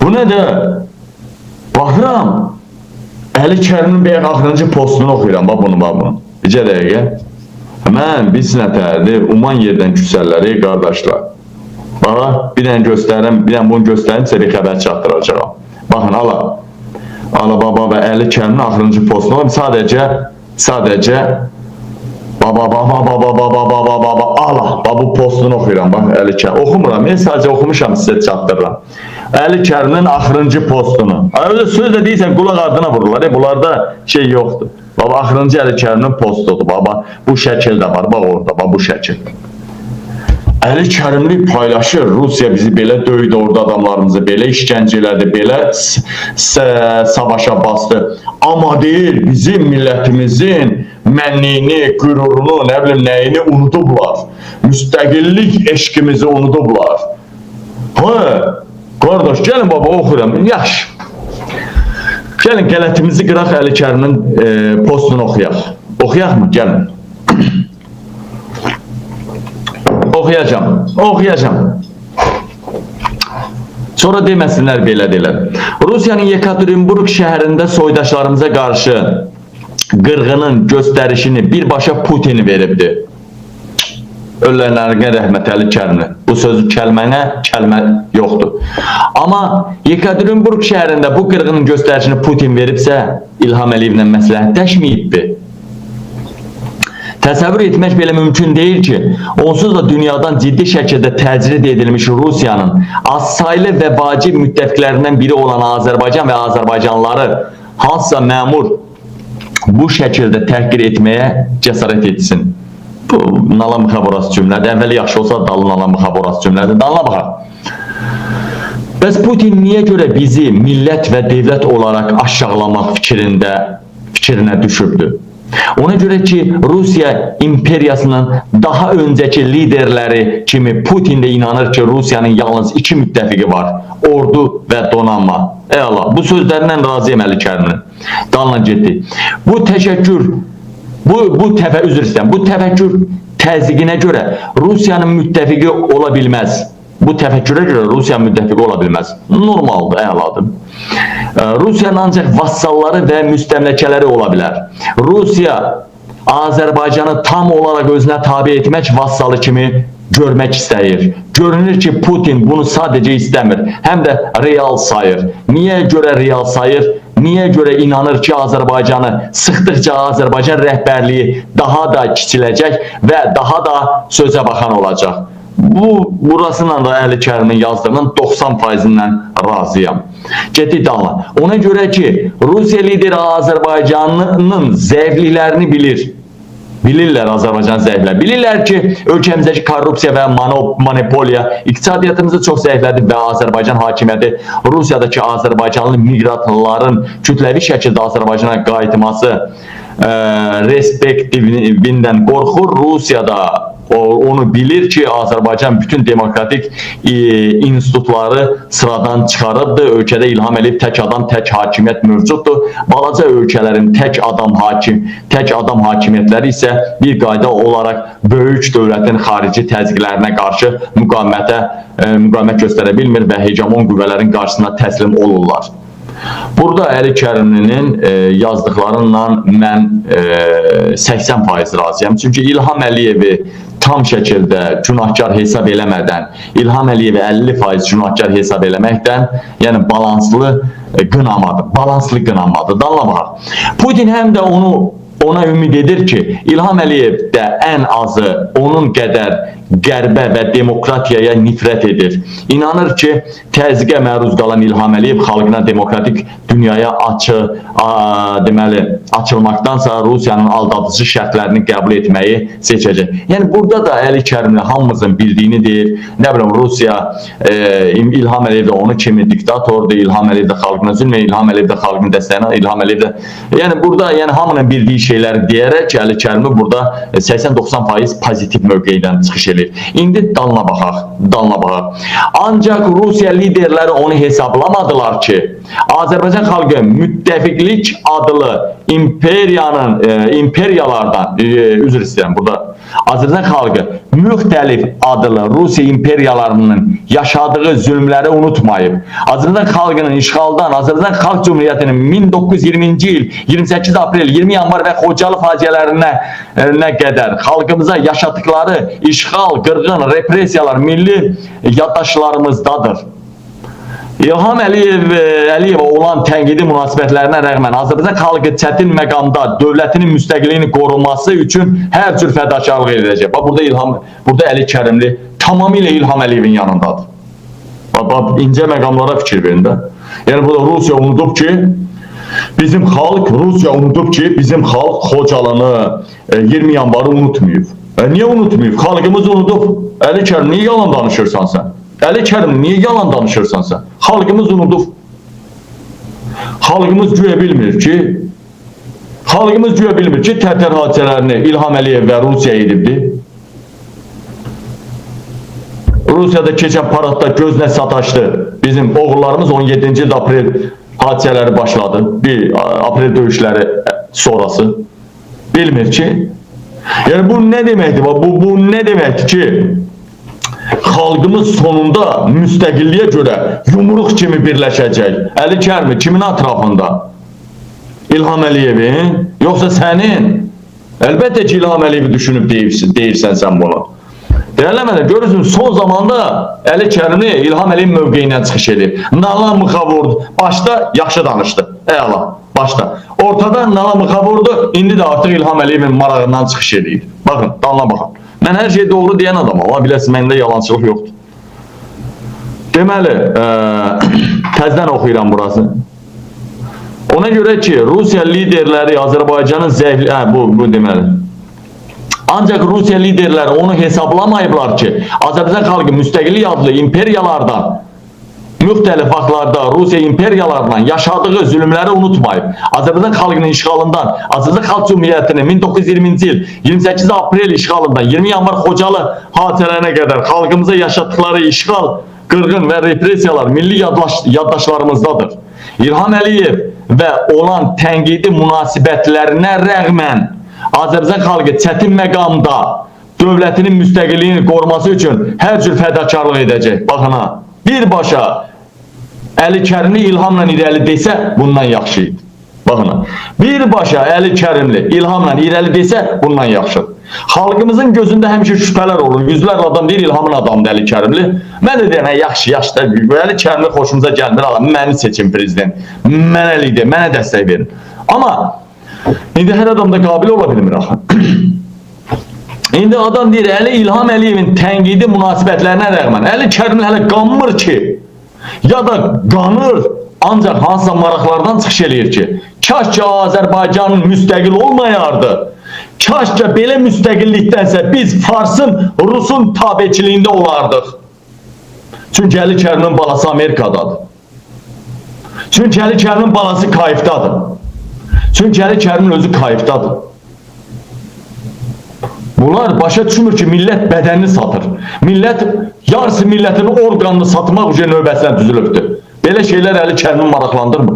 Bu ne de? Baxıram. Əli Kərimin bəyək axırıncı postunu oxuyuram. Bax bunu. Bircə dəqiqə. Mən biz nətərdir, uman yerdən küsəlləri qardaşlar. Bax, bir dənə göstərim, bunu göstərim, sizə bir xəbər çatdıracağım. Baxın, ala baba və Əli Kərimin axırıncı postunu oxuyuram. Sadəcə ala, bu postunu oxuyuram, bax, Əli Kərim. Oxumuram, sadəcə oxumuşam, sizə çatdırıram. Əli Kərimin axırıncı postunu. Söz də deyirsən, qulaq ardına vururlar, bunlarda şey yoxdur. Baba, axırıncı Əli Kərimin postudur, baba, bu şəkil də var, bax orada, bax, bu şəkil. Əli Kərimli paylaşır, Rusiya bizi belə döydü, orada adamlarımızı belə işgəncə elədi, belə savaşa bastı. Amma deyir, bizim millətimizin mənliyini, qürurunu, nə bilim, nəyini unudublar. Müstəqillik eşqimizi unudublar. Qardaş, gəlin baba, oxuyuram, yaxşı. Gəlin, qələtimizi qıraq, Əli Kərimin postunu oxuyaq. Oxuyaq mı? Gəlin. Oxuyacam. Sonra deməsinlər belə deyilər. Rusiyanın Yekaterinburg şəhərində soydaşlarımıza qarşı qırğının göstərişini birbaşa Putin veribdi. Ölənlərinə rəhmət, Əli Kərimli. Bu sözü kəlmə yoxdur. Amma Yekaterinburg şəhərində bu qırğının göstərişini Putin veribsə, İlham Əliyevlə məsləhətləşməyibdi. Təsəvvür etmək belə mümkün deyil ki, onsuz da dünyadan ciddi şəkildə təcrid edilmiş Rusiyanın azsaylı və vacib müttəfiqlərindən biri olan Azərbaycan və Azərbaycanlıları hansısa məmur bu şəkildə təhqir etməyə cəsarət etsin. Bu, nala müxaborası cümlədir. Əvvəli yaxşı olsa, dalı nala müxaborası cümlədir. Dalına baxaq. Bəs Putin niyə görə bizi millət və devlət olaraq aşağılamaq fikrinə düşübdür? Ona görə ki, Rusiya imperiyasının daha öncəki liderləri kimi Putin də inanır ki, Rusiyanın yalnız iki müttəfiqi var, ordu və donanma. Bu sözlərindən razıyım Əli Kərimli. Dalına getdi. Bu təfəkkür təzyiqinə görə Rusiyanın müttəfiqi ola bilməz. Bu təfəkkürə görə Rusiya müttəfiqi ola bilməz. Normaldır, əladır. Rusiyanın ancaq vassalları və müstəmləkələri ola bilər. Rusiya Azərbaycanı tam olaraq özünə tabi etmək vassalı kimi görmək istəyir. Görünür ki, Putin bunu sadəcə istəmir, həm də real sayır. Niyə görə real sayır? Niyə görə inanır ki, Azərbaycanı sıxdıqca Azərbaycan rəhbərliyi daha da kiçiləcək və daha da sözə baxan olacaq? Burasından da Əli Kərimin yazdığının 90%-dən razıyam. Getdik dalına. Ona görə ki, Rusiya lideri Azərbaycanın zəifliklərini bilir. Bilirlər Azərbaycan zəiflər. Bilirlər ki, ölkəmizdəki korrupsiya və monopoliya iqtisadiyyatımızı çox zəiflədir və Azərbaycan hakimiyyəti Rusiyadakı Azərbaycanlı miqrantların kütləvi şəkildə Azərbaycana qayıtması respektivindən qorxur. Rusiyada onu bilir ki, Azərbaycan bütün demokratik institutları sıradan çıxarıbdır. Ölkədə İlham Əliyev tək adam, tək hakimiyyət mövcuddur. Balaca ölkələrin tək adam hakimiyyətləri isə bir qayda olaraq böyük dövlətin xarici təzyiqlərinə qarşı müqavimət göstərə bilmir və hegemon qüvvələrin qarşısına təslim olurlar. Burada Əli Kərimlinin yazdıqlarından mən 80% razıyam. Çünki İlham Əliyevi tam şəkildə günahkar hesab eləmədən, İlham Əliyevi 50% günahkar hesab eləməkdən, yəni balanslı qınamadır. Dalına Putin həm də ona ümid edir ki, İlham Əliyev də ən azı onun qədər qərbə və demokratiyaya nifrət edir. İnanır ki, təzyiqə məruz qalan İlham Əliyev xalqına demokratik dünyaya açılmaqdansa Rusiyanın aldadıcı şərtlərini qəbul etməyi seçəcək. Yəni, burada da Əli Kərimli hamımızın bildiyini deyir. Nə bilim, Rusiya, İlham Əliyev də onu kimi diktatordur, İlham Əliyev də xalqına zülm edir, İlham Əliyev də xalqını dəstəkləyir, İlham Əliyev də... Yəni, burada hamının bildiyi şeyləri deyərək Əli Kərimi burada 80-90% pozitiv mövqeydən çıxış edir. İndi dalına baxaq. Ancaq Rusiya liderləri onu hesablamadılar ki, Azərbaycan xalqı müttəfiqlik adlı imperiyalardan, üzr istəyirəm, burada Azərbaycan xalqı müxtəlif adlı Rusiya imperiyalarının yaşadığı zulmləri unutmayıb. Azərbaycan xalqının işğaldan, Azərbaycan Xalq Cumhuriyyətinin 1920-ci il 28 aprel, 20 yanvar və Xocalı faciələrinə qədər xalqımıza yaşadıkları işğal, qırğın, represiyalar milli yaddaşlarımızdadır. İlham Əliyevə olan tənqidi münasibətlərinə rəğmən Azərbaycan xalqı çətin məqamda dövlətinin müstəqilliyini qorunması üçün hər cür fədakarlıq edəcək. Burada Əli Kərimli tamamilə İlham Əliyevin yanındadır. İncə məqamlara fikir verin də. Yəni burada Rusiya unudub ki, bizim xalq Xocalını, 20 yanvarı unutmayıb. Niyə unutmayıb? Xalqımız unudub. Əli Kərim, niyə yalan danışırsan sən? Əli Kərim, niyə yalan danışırsan sən? Xalqımız unudub. Xalqımız güya bilmir ki, Tərtər hadisələrini İlham Əliyev və Rusiya edibdir. Rusiyada keçən paradda gözlə sataşdı. Bizim oğullarımız 17-ci il aprel hadisələri başladı. Aprel döyüşləri sonrası. Bilmir ki. Yəni bu nə deməkdir? Bu nə deməkdir ki, xalqımız sonunda müstəqilliyə görə yumruq kimi birləşəcək. Əli Kərimi kimin ətrafında? İlham Əliyevin, yoxsa sənin? Əlbəttə ki, İlham Əliyevi düşünüb deyirsən sən bunu. Deyərləmədən, görürsün, son zamanda Əli Kərimi İlham Əliyev mövqeyindən çıxış edir. Nala mıxa vurdu. Başda yaxşı danışdı. Əla, başda. Ortada nala mıxa vurdu, indi də artıq İlham Əliyevin marağından çıxış edir. Baxın, danla baxın. Mən hər şey doğru deyən adamım, amma biləsiniz, məndə yalancılıq yoxdur. Deməli, təzdən oxuyuram burası. Ona görə ki, Rusiya liderləri Azərbaycanın zəifliyi, bu deməli. Ancaq Rusiya liderləri onu hesablamayıblar ki, Azərbaycan xalqı müstəqillik adlı imperiyalardan, müxtəlif vaxtlarda Rusiya imperiyalarından yaşadığı zülmləri unutmayıb. Azərbaycan xalqının işğalından, Azərbaycan Xalq Cumhuriyyətinin 1920-ci il 28 aprel işğalından 20 yanvar Xocalı hadisələrinə qədər xalqımıza yaşatdıkları işğal, qırğın və represiyalar milli yaddaşlarımızdadır. İlham Əliyev və olan tənqidi münasibətlərinə rəğmən Azərbaycan xalqı çətin məqamda dövlətinin müstəqilliyini qoruması üçün hər cür fədakarlıq edəcək. Baxın ha, birbaşa Əli Kərimli İlhamla irəli desə bundan yaxşı idi. Baxın ha, birbaşa Əli Kərimli İlhamla irəli desə bundan yaxşıdır. Xalqımızın gözündə həmişə şübhələr olur. Yüzlərlə adam deyir İlhamın adamdır Əli Kərimli. Mən də deyirəm, yaxşı da Əli Kərimli xoşumuza gəlmir. Məni seçin prezident. Mənə lider, mənə dəstək verin. Amma indi hər adam da qabil ola bilmir axı. İndi adam deyir, İlham Əliyevin tənqidi münasibətlərinə rəğmən Əli Kərimli hələ qanmır ki, ya da qanır, ancaq hansısa maraqlardan çıxış eləyir ki, kaş ki Azərbaycanın müstəqil olmayardı, kaş ki belə müstəqillikdənsə biz Farsın, Rusun tabeçiliyində olardıq. Çünki Əli Kərimlinin balası Amerikadadır. Çünki Əli Kərimlinin balası kayıfdadır. Çünki Əli Kərimin özü kayıfdadır. Bunlar başa düşmür ki, millət bədənini satır. Yarısı millətin orqanını satmaq üçün növbəsinə düzülübdür. Belə şeylər Əli Kərimin maraqlandırmır.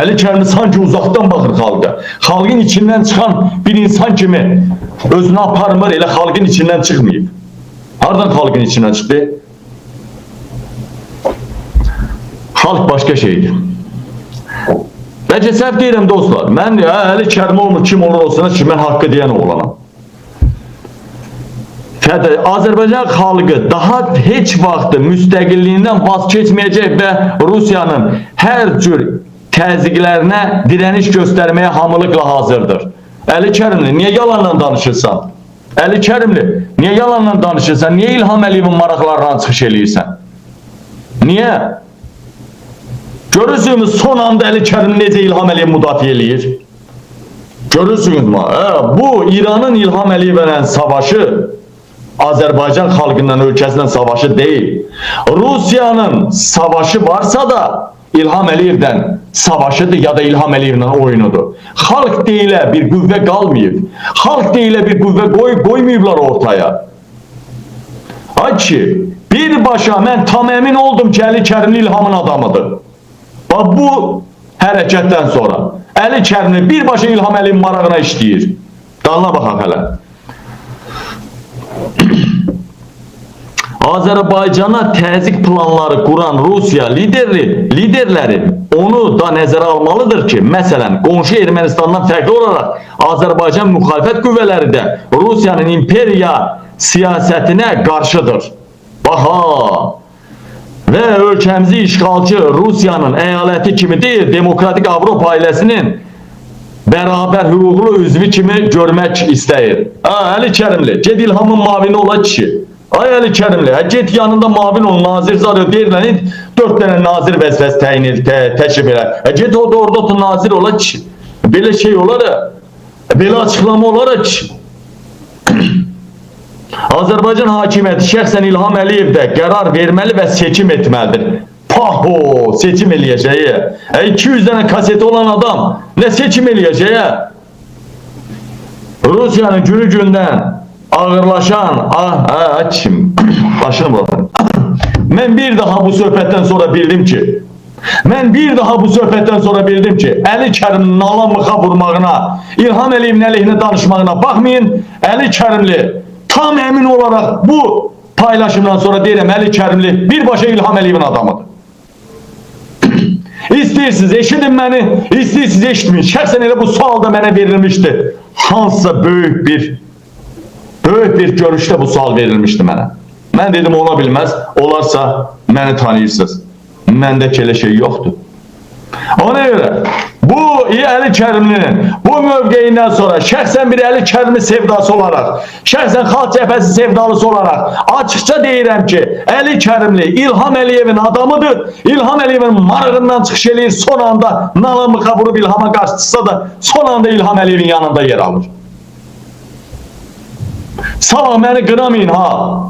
Əli Kərimi sanki uzaqdan baxır xalqa. Xalqın içindən çıxan bir insan kimi özünü aparmır, elə xalqın içindən çıxmayıb. Hardan xalqın içindən çıxdı? Xalq başqa şeydir. Bəlkə səhv deyirəm dostlar. Mən Əli Kərimi olmur, kim olur olsun ki, mən haqqı deyən oğlanam. Azərbaycan xalqı daha heç vaxtı müstəqilliyindən vaz keçməyəcək və Rusiyanın hər cür təzyiqlərinə dirəniş göstərməyə hamılıqla hazırdır. Əli Kərimli, niyə yalanla danışırsan? Əli Kərimli, niyə yalanla danışırsan? Niyə İlham Əliyevin maraqlarından çıxış eləyirsən? Niyə? Görürsünüz son anda Əli Kərim necə İlham Əliyev müdafiə eləyir? Görürsünüz mü? Bu İranın İlham Əliyevlə savaşı Azərbaycan xalqından, ölkəsindən savaşı deyil. Rusiyanın savaşı varsa da İlham Əliyevdən savaşıdır ya da İlham Əliyevlə oyunudur. Xalq deyilə bir qüvvə qalmayıb. Xalq deyilə bir qüvvə qoymayıblar ortaya. Ay ki, birbaşa mən tam əmin oldum ki, Əli Kərimli İlhamın adamıdır. Bax bu hərəkətdən sonra Əli Kərimli birbaşa İlham Əliyevin marağına işləyir. Dalına baxaq hələ. Azərbaycana təzyiq planları quran Rusiya liderləri onu da nəzərə almalıdır ki, məsələn, qonşu Ermənistandan fərqli olaraq Azərbaycan müxalifət qüvvələri də Rusiyanın imperiya siyasətinə qarşıdır. Baha! Və ölkəmizi işğalçı Rusiyanın əyaləti kimi deyil, Demokratik Avropa ailəsinin bərabər hüquqlu üzvü kimi görmək istəyir. Əli Kərimli, ged İlhamın mavini ola kişi. Ay Əli Kərimli, get yanında mavin ol, nazir zadı deyirlər, 4 dənə nazir vəzifəsi təşrif elər. Get o da orada otur, nazir ola kişi. Belə şey olar ya, belə açıqlama olar ya kişi. Azərbaycan hakimiyyəti şəxsən İlham Əliyevdə qərar verməli və seçim etməlidir. Paho, seçim eləyəcəyi. 200 dənə kaseti olan adam nə seçim eləyəcəyi? Rusiyanın günü gündən ağırlaşan, kim? Başını bırakın. Mən bir daha bu söhbətdən sonra bildim ki, Əli Kərimlinin alamıxa vurmağına, İlham Əliyevin əleyhinə danışmağına baxmayın, Əli Kərimli tam əmin olaraq bu paylaşımdan sonra deyirəm, Əli Kərimli birbaşa İlham Əliyevin adamıdır. İstəyirsiniz, eşidin məni, istəyirsiniz, eşitmeyin. Şəxsən elə bu sual da mənə verilmişdi. Hansısa böyük bir görüşdə bu sual verilmişdi mənə. Mən dedim, ola bilməz, olarsa məni tanıyırsınız. Məndə elə şey yoxdur. Ona görə bu Əli Kərimlinin bu mövqeyindən sonra şəxsən bir Əli Kərimi sevdası olaraq, şəxsən Xalq Cəbhəsi sevdalısı olaraq açıqca deyirəm ki, Əli Kərimli İlham Əliyevin adamıdır. İlham Əliyevin marığından çıxış eləyir, son anda nalamıqa vurub İlhama qarşıtsa da son anda İlham Əliyevin yanında yer alır. Sağ məni qıramayın ha.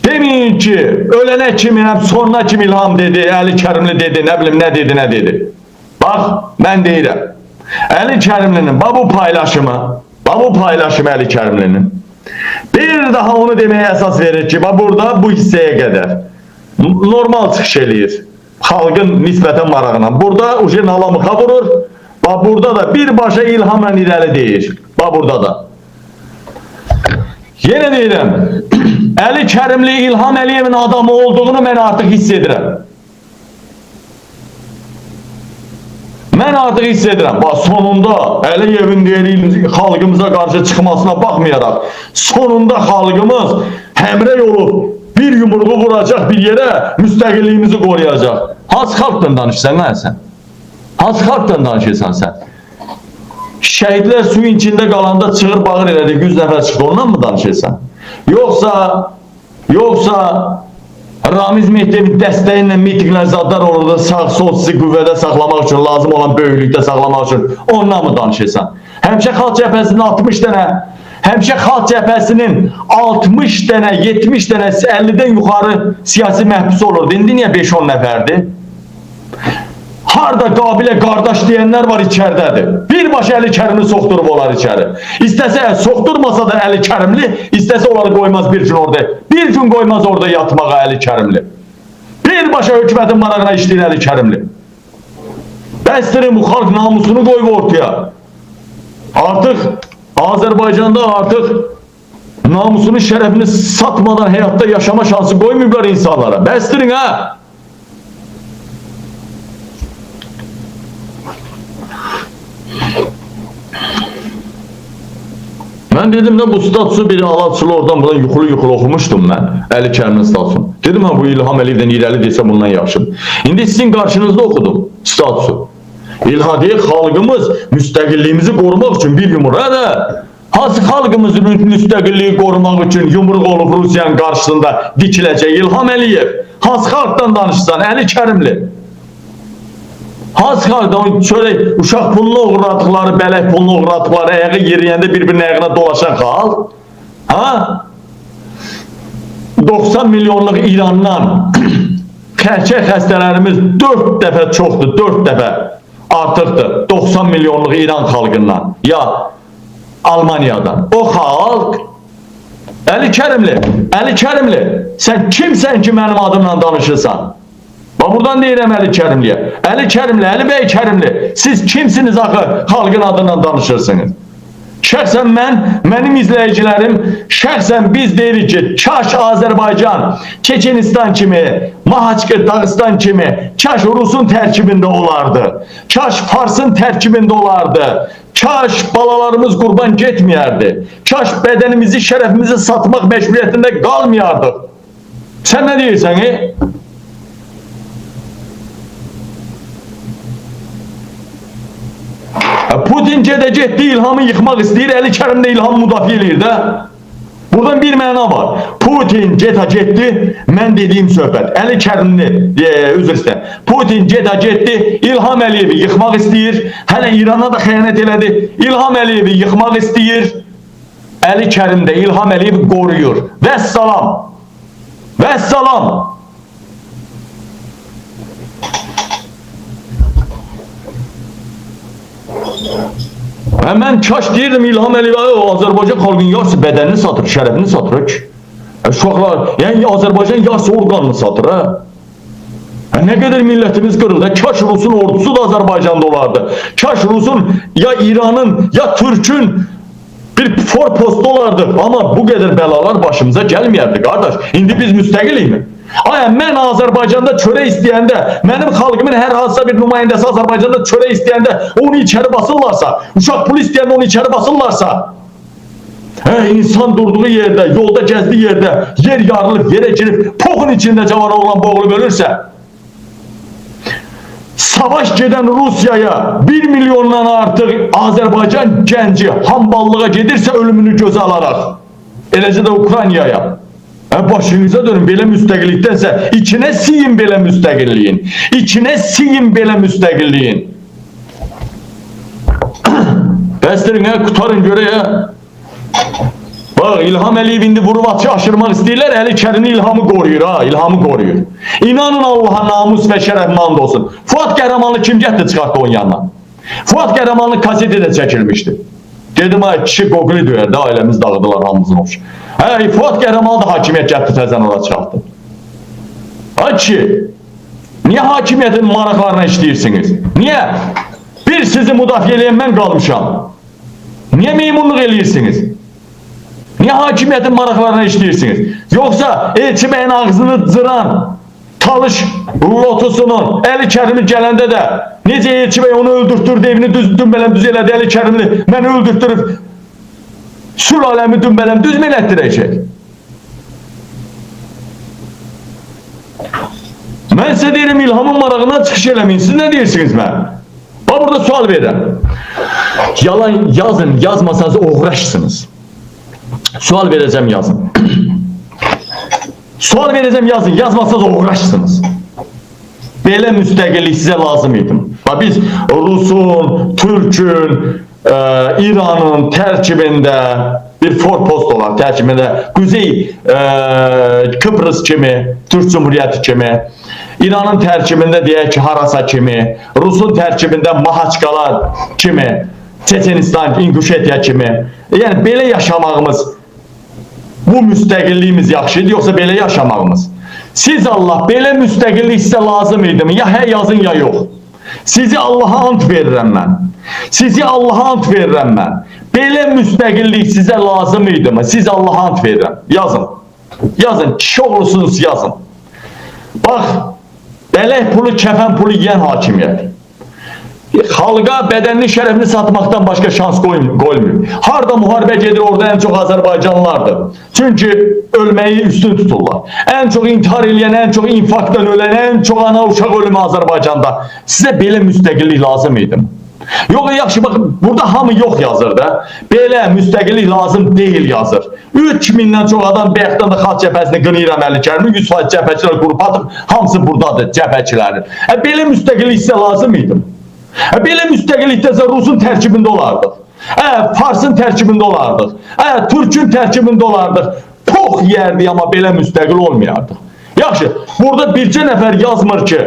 Demeyin ki, ölənə kimi, sonuna kimi İlham dedi, Əli Kərimli dedi, nə bilim, nə dedi. Bax, mən deyirəm. Əli Kərimlinin, bu paylaşımı Əli Kərimlinin bir daha onu deməyə əsas verir ki, burada bu hissəyə qədər normal çıxış eləyir. Xalqın nisbətən marağına. Burada uje nalamıqa vurur. Burada da birbaşa İlhamla irəli deyir. Burada da. Yenə deyirəm, Əli Kərimli İlham Əliyevin adamı olduğunu mən artıq hiss edirəm. Bax, sonunda Əliyevin deyil, xalqımıza qarşı çıxmasına baxmayaraq, sonunda xalqımız həmrəy olub, bir yumruğu vuracaq bir yerə, müstəqilliyimizi qoruyacaq. Hansı xalqdan danışırsan sən? Hansı xalqdan danışırsan sən? Şəhidlər suyun içində qalanda çığır bağır elədi, 100 nəfər çıxdı, ondan mı danışırsan? Yoxsa Ramiz Mehdevin dəstəyi ilə mitinglər zadlar olurdu, sağ-sol sizi qüvvədə saxlamaq üçün, lazım olan böyüklükdə saxlamaq üçün, ondan mı danışırsan? Həmişə Xalq Cəbhəsinin 60 dənə, həmişə Xalq Cəbhəsinin 60 dənə, 70 dənə, 50-dən yuxarı siyasi məhbus olurdu. İndi niyə 5-10 nəfərdir? Harda Qabilə qardaş deyənlər var içərdədir. Birbaşa Əli Kərimi soxdurub olar içəri. İstəsə soxdurmasa da Əli Kərimli, istəsə onları qoymaz bir gün orada. Bir gün qoymaz orada yatmağa Əli Kərimli. Birbaşa hökumətin marağına işləyir Əli Kərimli. Bəstirin bu xalq namusunu qoyub ortaya. Artıq Azərbaycanda namusunu, şərəfini satmadan həyatda yaşama şansı qoymayıblar insanlara. Bəstirin ha! Mən dedim də bu statusu biri Alaçılı oradan buradan yuxulu oxumuşdum mən, Əli Kərimin statusunu. Dedim ha, bu İlham Əliyevdən irəli desə bundan yaxşıdır. İndi sizin qarşınızda oxudum statusu. İlhadiyə xalqımız müstəqilliyimizi qorumaq üçün bir yumruq. Hansı xalqımızın müstəqilliyi qorumaq üçün yumruq olub Rusiyanın qarşısında dikiləcək İlham Əliyev? Hansı xalqdan danışsan, Əli Kərimli? Hansı xalqdan çörək, uşaq pulunu uğradıqları, bələk pulunu uğradıqları, ayağı yeriyəndə bir-birinin ayağına dolaşan xalq? 90 milyonluq İrandan xərçək xəstələrimiz 4 dəfə çoxdur, 4 dəfə artıqdır 90 milyonluq İran xalqından ya Almaniyadan. O xalq Əli Kərimli, sən kimsən ki mənim adımla danışırsan? Buradan deyirəm Əli Kərimliyə. Əli Kərimli, Əli bəy Kərimli, siz kimsiniz axı xalqın adından danışırsınız? Şəxsən mənim izləyicilərim, şəxsən biz deyirik ki, kaş Azərbaycan, Çeçenistan kimi, Mahaçqır, Dağıstan kimi, kaş Rusun tərkibində olardı, kaş Farsın tərkibində olardı, kaş balalarımız qurban getməyərdi, kaş bədənimizi, şərəfimizi satmaq məcburiyyətində qalmayardıq. Sən nə deyirsən, Putin getdi İlhamı yıkmak istəyir, Əli Kərim də İlhamı müdafiə edir də. Buradan bir məna var. Putin getdi, mən dediyim söhbət. Əli Kərimli, üzr istəyirəm. Putin getdi, İlham Əliyevi yıkmak istəyir. Hələ İrana da xəyanət elədi. İlham Əliyevi yıkmak istəyir. Əli Kərim də İlham Əliyevi qoruyur. Vəssalam. Vəssalam. Mən kaş deyirdim İlham Əliyev Azərbaycan xalqının yarısı bədənini satır, şərəfini satır ki. Uşaqlar, yəni Azərbaycan yarısı orqanını satır. Nə qədər millətimiz qırıldı. Kaş Rusun ordusu da Azərbaycanda olardı. Kaş Rusun ya İranın ya Türk'ün bir forpostu olardı. Amma bu qədər bəlalar başımıza gəlməyərdi qardaş. İndi biz müstəqilik mi? Ay, mən Azərbaycanda çörək istəyəndə, mənim xalqımın hər hansısa bir nümayəndəsi Azərbaycanda çörək istəyəndə onu içəri basırlarsa, uşaq pul istəyəndə onu içəri basırlarsa, insan durduğu yerdə, yolda gəzdiyi yerdə yer yarılıb, yerə girib, poxun içində cavan oğlan boğulub ölürsə, savaş gedən Rusiyaya 1 milyondan artıq Azərbaycan gənci hamballığa gedirsə ölümünü gözə alaraq, eləcə də Ukraynaya. Başınıza dönün, belə müstəqillikdənsə içinə siyin belə müstəqilliyin. İçinə siyin belə müstəqilliyin. Bəsdirin, qutarın görək. Bak, İlham Əliyev indi vurub aşırmaq istəyirlər, Əli Kərimli İlhamı qoruyur, İlhamı qoruyur. İnanın Allaha namus və şərəf mand olsun. Fuad Qəhrəmanlı kim getdi çıxartdı onun yanına? Fuad Qəhrəmanlı kaseti də çəkilmişdi. Dedim, kişi qoquli döyər də, ailəmiz dağıdılar hamımızın olmuş. Fuad Qəhrəmanlı da hakimiyyət gəldi təzən ora çıxartdı. Kişi, niyə hakimiyyətin maraqlarına işləyirsiniz? Niyə? Bir sizi müdafiə eləyən mən qalmışam. Niyə meymunluq eləyirsiniz? Niyə hakimiyyətin maraqlarına işləyirsiniz? Yoxsa Elçi bəyin ağzını cıran Talış lotusunun Əli Kərimi gələndə də necə Elçi bəy onu öldürtdürdü, evini dümbələm düz elədi Əli Kərimli, məni öldürtdürüb sülaləmi dümbələm düz mü elətdirəcək? Mən sizə deyirəm İlhamın marağından çıxış eləməyin. Siz nə deyirsiniz mən? Bax, burada sual verirəm. Yalan yazın, yazmasanız uğraşsınız. Sual verəcəm, yazın. Sual verəcəm, yazın, yazmasanız uğraşsınız. Belə müstəqillik sizə lazım idim. Biz Rusun, Türk'ün, İranın tərkibində bir forpost olar, tərkibində Kuzey Kıbrıs kimi, Türk Cumhuriyyəti kimi, İranın tərkibində deyək ki, Harasa kimi, Rusun tərkibində Mahaçqalar kimi, Çeçenistan, İnguşetiya kimi. Yəni belə yaşamağımız, bu müstəqilliyimiz yaxşıdır, yoxsa belə yaşamağımız? Siz Allah, belə müstəqillik sizə lazım idi mi? Ya hə yazın, ya yox. Sizi Allaha ant verirəm mən. Sizi Allaha ant verirəm mən. Belə müstəqillik sizə lazım idi mi? Siz Allaha ant verirəm. Yazın. Yazın, kişi olursunuz, yazın. Bax, bələk pulu, kəfən pulu yiyən hakimiyyət. Xalqa bədənini, şərəfini satmaqdan başqa şans qoymuyor. Harda müharibə gedir, orada ən çox Azərbaycanlılardır. Çünki ölməyi üstün tuturlar. Ən çox intihar eləyən, ən çox infarktdan ölən, ən çox ana uşaq ölümü Azərbaycanda. Sizə belə müstəqillik lazım idi. Yox, yaxşı, baxın, burada hamı yox yazır da. Belə müstəqillik lazım deyil yazır. 3000'dən çox adam Bəyəxtdan da xalq cəbhəsini qınıyıram Əli Kərimi, 100% cəbhəçilər qrup atıb, hamısı buradadır cəbhəçilərin. Belə müstəqillik sizə lazım idi. Belə müstəqillikdəsə Rusun tərkibində olardıq. Farsın tərkibində olardıq. Türk'ün tərkibində olardıq. Pox yerdi, amma belə müstəqil olmayardıq. Yaxşı, burada bircə nəfər yazmır ki,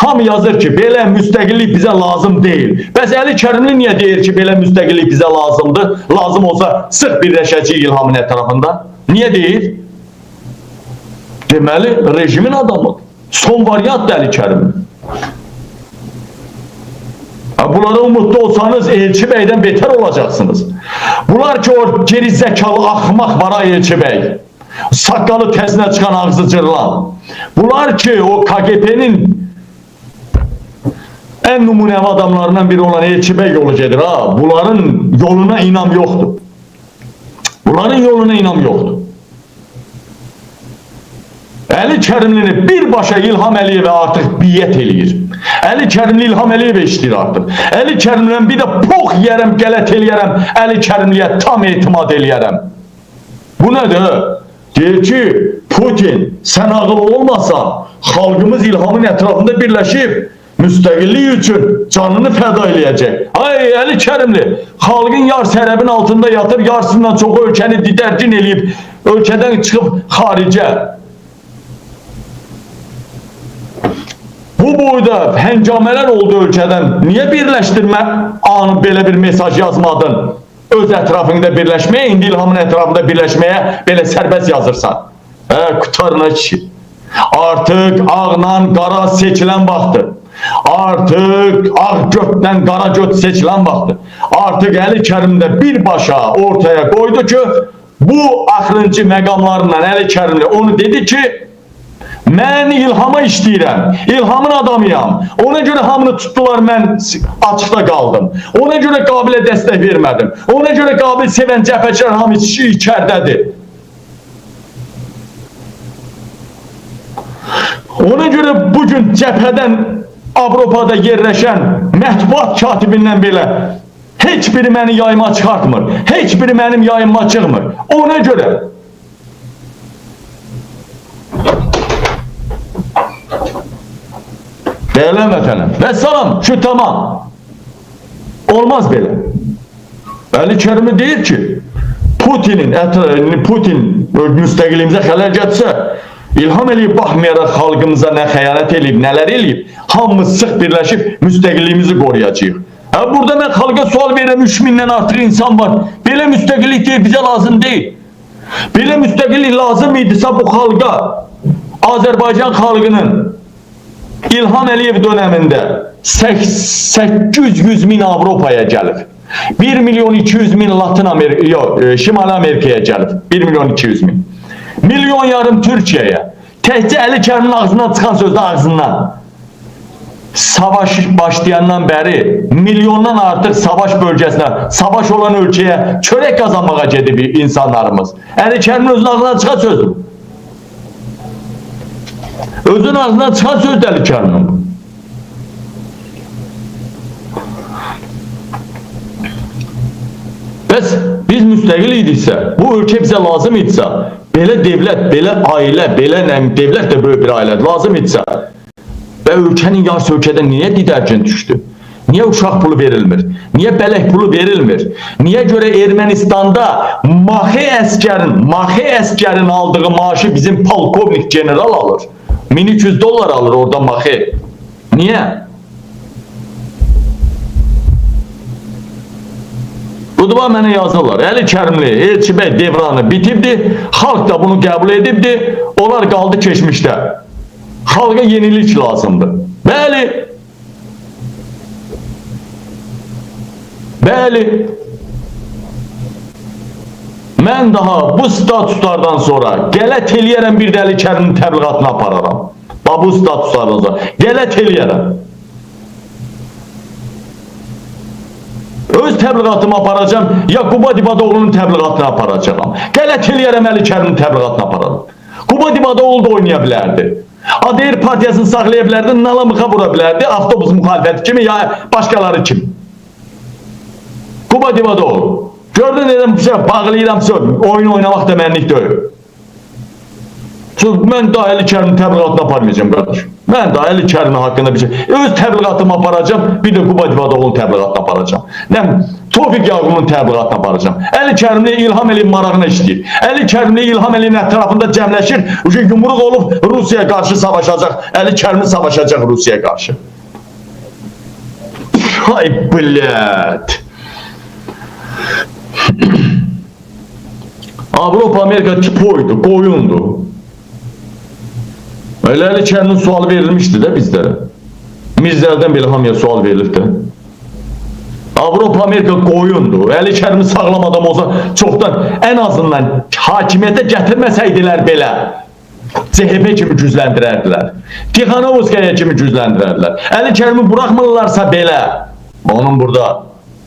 hamı yazır ki, belə müstəqillik bizə lazım deyil. Bəs Əli Kərimli niyə deyir ki, belə müstəqillik bizə lazımdır? Lazım olsa sıx birləşəcək İlhamın ətrafında. Niyə deyir? Deməli, rejimin adamıdır. Son variantdır Əli Kərimli. Bunlara umutlu olsanız Elçi Bey'den beter olacaksınız. Bunlar ki o geri zekalı axmaq var Elçi Bey. Sakalı təzinə çıxan ağzı cırılan. Bunlar ki o KGP'nin en numunevi adamlarından biri olan Elçi Bey yolu gedir ha. Bunların yoluna inam yoktur. Bunların yoluna inam yoktur. Əli Kərimlini birbaşa İlham Əliyevə artıq biyyət eləyir. Əli Kərimli İlham Əliyevə işləyir artıq. Əli Kərimlən bir də pox yərəm, qələt eləyərəm, Əli Kərimliyə tam etimad eləyərəm. Bu nədir? Deyir ki, Putin, sən ağıl olmasa, xalqımız İlhamın ətrafında birləşib, müstəqillik üçün canını fəda eləyəcək. Ay Əli Kərimli, xalqın yarısı ərəbin altında yatır, yarısından çoxu ölkəni didərgin eləyib, ölkədən çıxıb xaricə. Bu boyda həngamələr oldu ölkədən. Niyə birləşdirmə anı belə bir mesaj yazmadın? Öz ətrafında birləşməyə, indi İlhamın ətrafında birləşməyə belə sərbəst yazırsan. Qutarına kişi. Artıq ağla qara seçilən vaxtdır. Artıq ağ götdən qara göt seçilən vaxtdır. Artıq Əli Kərim də birbaşa ortaya qoydu ki, bu axırıncı məqamlarından Əli Kərimli onu dedi ki, mən İlhama işləyirəm, İlhamın adamıyam. Ona görə hamını tutdular, mən açıqda qaldım. Ona görə Qabilə dəstək vermədim. Ona görə Qabil sevən cəbhəçilər hamı içərdədir. Ona görə bugün cəbhədən Avropada yerləşən mətbuat katibindən belə heç biri məni yayıma çıxartmır. Heç biri mənim yayıma çıxmır. Ona görə değerli vətənəm, vəssalam, şu tamam. Olmaz belə. Əli Kərimi deyir ki, Putin müstəqilliyimizə xələl getsə, İlham Əliyev baxmayaraq xalqımıza nə xəyanət eləyib, nələr eləyib, hamımız sıx birləşib müstəqilliyimizi qoruyacağıq. Burada mən xalqa sual verirəm, 3000'dən artıq insan var. Belə müstəqillik deyil, bizə lazım deyil. Belə müstəqillik lazım idisə bu xalqa, Azərbaycan xalqının İlham Əliyev döneminde 800 min Avropa'ya gelip 1.200.000 Latin Amerika, Şimali Amerika'ya gelip 1.200.000 milyon yarım Türkiye'ye təhcə Əli Kərimin ağzından çıxan sözdə ağzından savaş başlayandan beri milyondan artıq savaş bölgesine, savaş olan ölkəyə çörək kazanmağa gedib insanlarımız. Əli Kərimin özünün ağzından çıxan sözdür. Özünün ağzından çıxan söz Əli Kərimin. Bəs biz müstəqil idiksə, bu ölkə bizə lazım idisə, belə devlət, belə ailə, belə devlət də böyük bir ailədir, lazım idisə və ölkənin yarısı ölkədə niyə didərgin düşdü? Niyə uşaq pulu verilmir? Niyə bələk pulu verilmir? Niyə görə Ermənistanda Maxi əskərin aldığı maaşı bizim polkovnik general alır? $1200 alır orada Maxi. Niye? Budva mənə yazırlar. Əli Kərimli, Elçi Bəy devranı bitibdi. Xalq da bunu qəbul edibdi. Onlar qaldı keçmişdə. Xalqa yenilik lazımdır. Bəli. Bəli. Mən daha bu statuslardan sonra qələt eləyərəm, bir də Əli Kərimin təbliğatını apararam. Bu statuslardan sonra qələt eləyərəm. Öz təbliğatımı aparacağım, Quba Dibadoğlu'nun təbliğatını aparacağım. Qələt eləyərəm, Əli Kərimin təbliğatını apararam. Quba Dibadoğlu da oynaya bilərdi. ADR partiyasını saxlaya bilərdi, nalamıqa vura bilərdi, avtobus müxalifəti kimi ya başqaları kimi. Quba Dibadoğlu. Gördün dedim, bağlayıram, oyun oynamaq da mənlik deyil. Çünki mən daha Əli Kərimin təbliğatını aparmayacağım qardaş. Mən daha Əli Kərimin haqqında bir şey. Öz təbliğatımı aparacağım, bir də Quba Dibadoğlu'nun təbliğatını aparacağım. Tofiq Yaqub'un təbliğatını aparacağım. Əli Kərimli İlham Əliyevin marağına işləyir. Əli Kərimli İlham Əliyevin ətrafında cəmləşir, yumruq olub Rusiyaya qarşı savaşacaq. Əli Kərimi savaşacaq Rusiyaya qarşı. Ay blət. Avropa Amerika tipoydu, qoyundu. Əli Kərimin sual verilmişdi də bizlərə. Mirzələrdən belə hamıya sual verilib də. Avropa, Amerika qoyundur. Əli Kərimi sağlam adam olsa çoxdan ən azından hakimiyyətə gətirməsəydilər belə CHP kimi gücləndirərdilər. Tixanovskaya kimi gücləndirərdilər. Əli Kərimi buraxmırlarsa belə, onun burada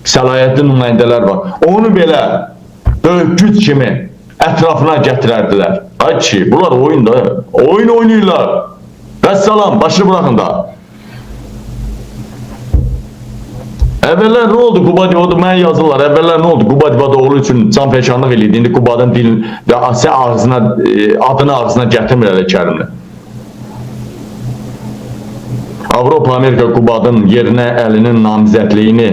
səlahiyyətli nümayəndələr var. Onu belə böyük güc kimi ətrafına gətirərdilər. Ay ki, bunlar oyunda, oyun oynayırlar. Vəssalam, başını buraxın da. Əvvəllər nə oldu? Quba Divada mənə yazırlar. Əvvəllər nə oldu? Quba Divada oğlu üçün canfəşanlıq eləyirdi. İndi Qubadan dilin və ağzına, adını ağzına gətirmir Əli Kərimli. Avropa, Amerika Qubadan yerinə əlinin namizədliyini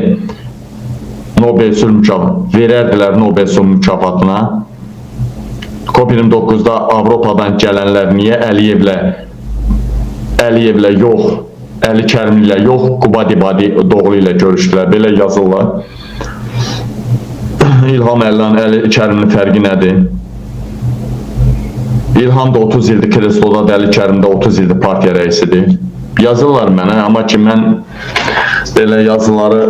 Nobel sülh mükafatı verərdilər Nobel sülh mükafatına. COP29'da Avropadan gələnlər niyə Əliyevlə yox, Əli Kərimi ilə yox, Quba Divada ilə görüşdülər, belə yazırlar. İlham Əliyanın Əli Kəriminin fərqi nədir? İlham da 30 ildir Kresloda, Əli Kərim də 30 ildir partiya rəisidir. Yazırlar mənə, amma ki mən belə yazıları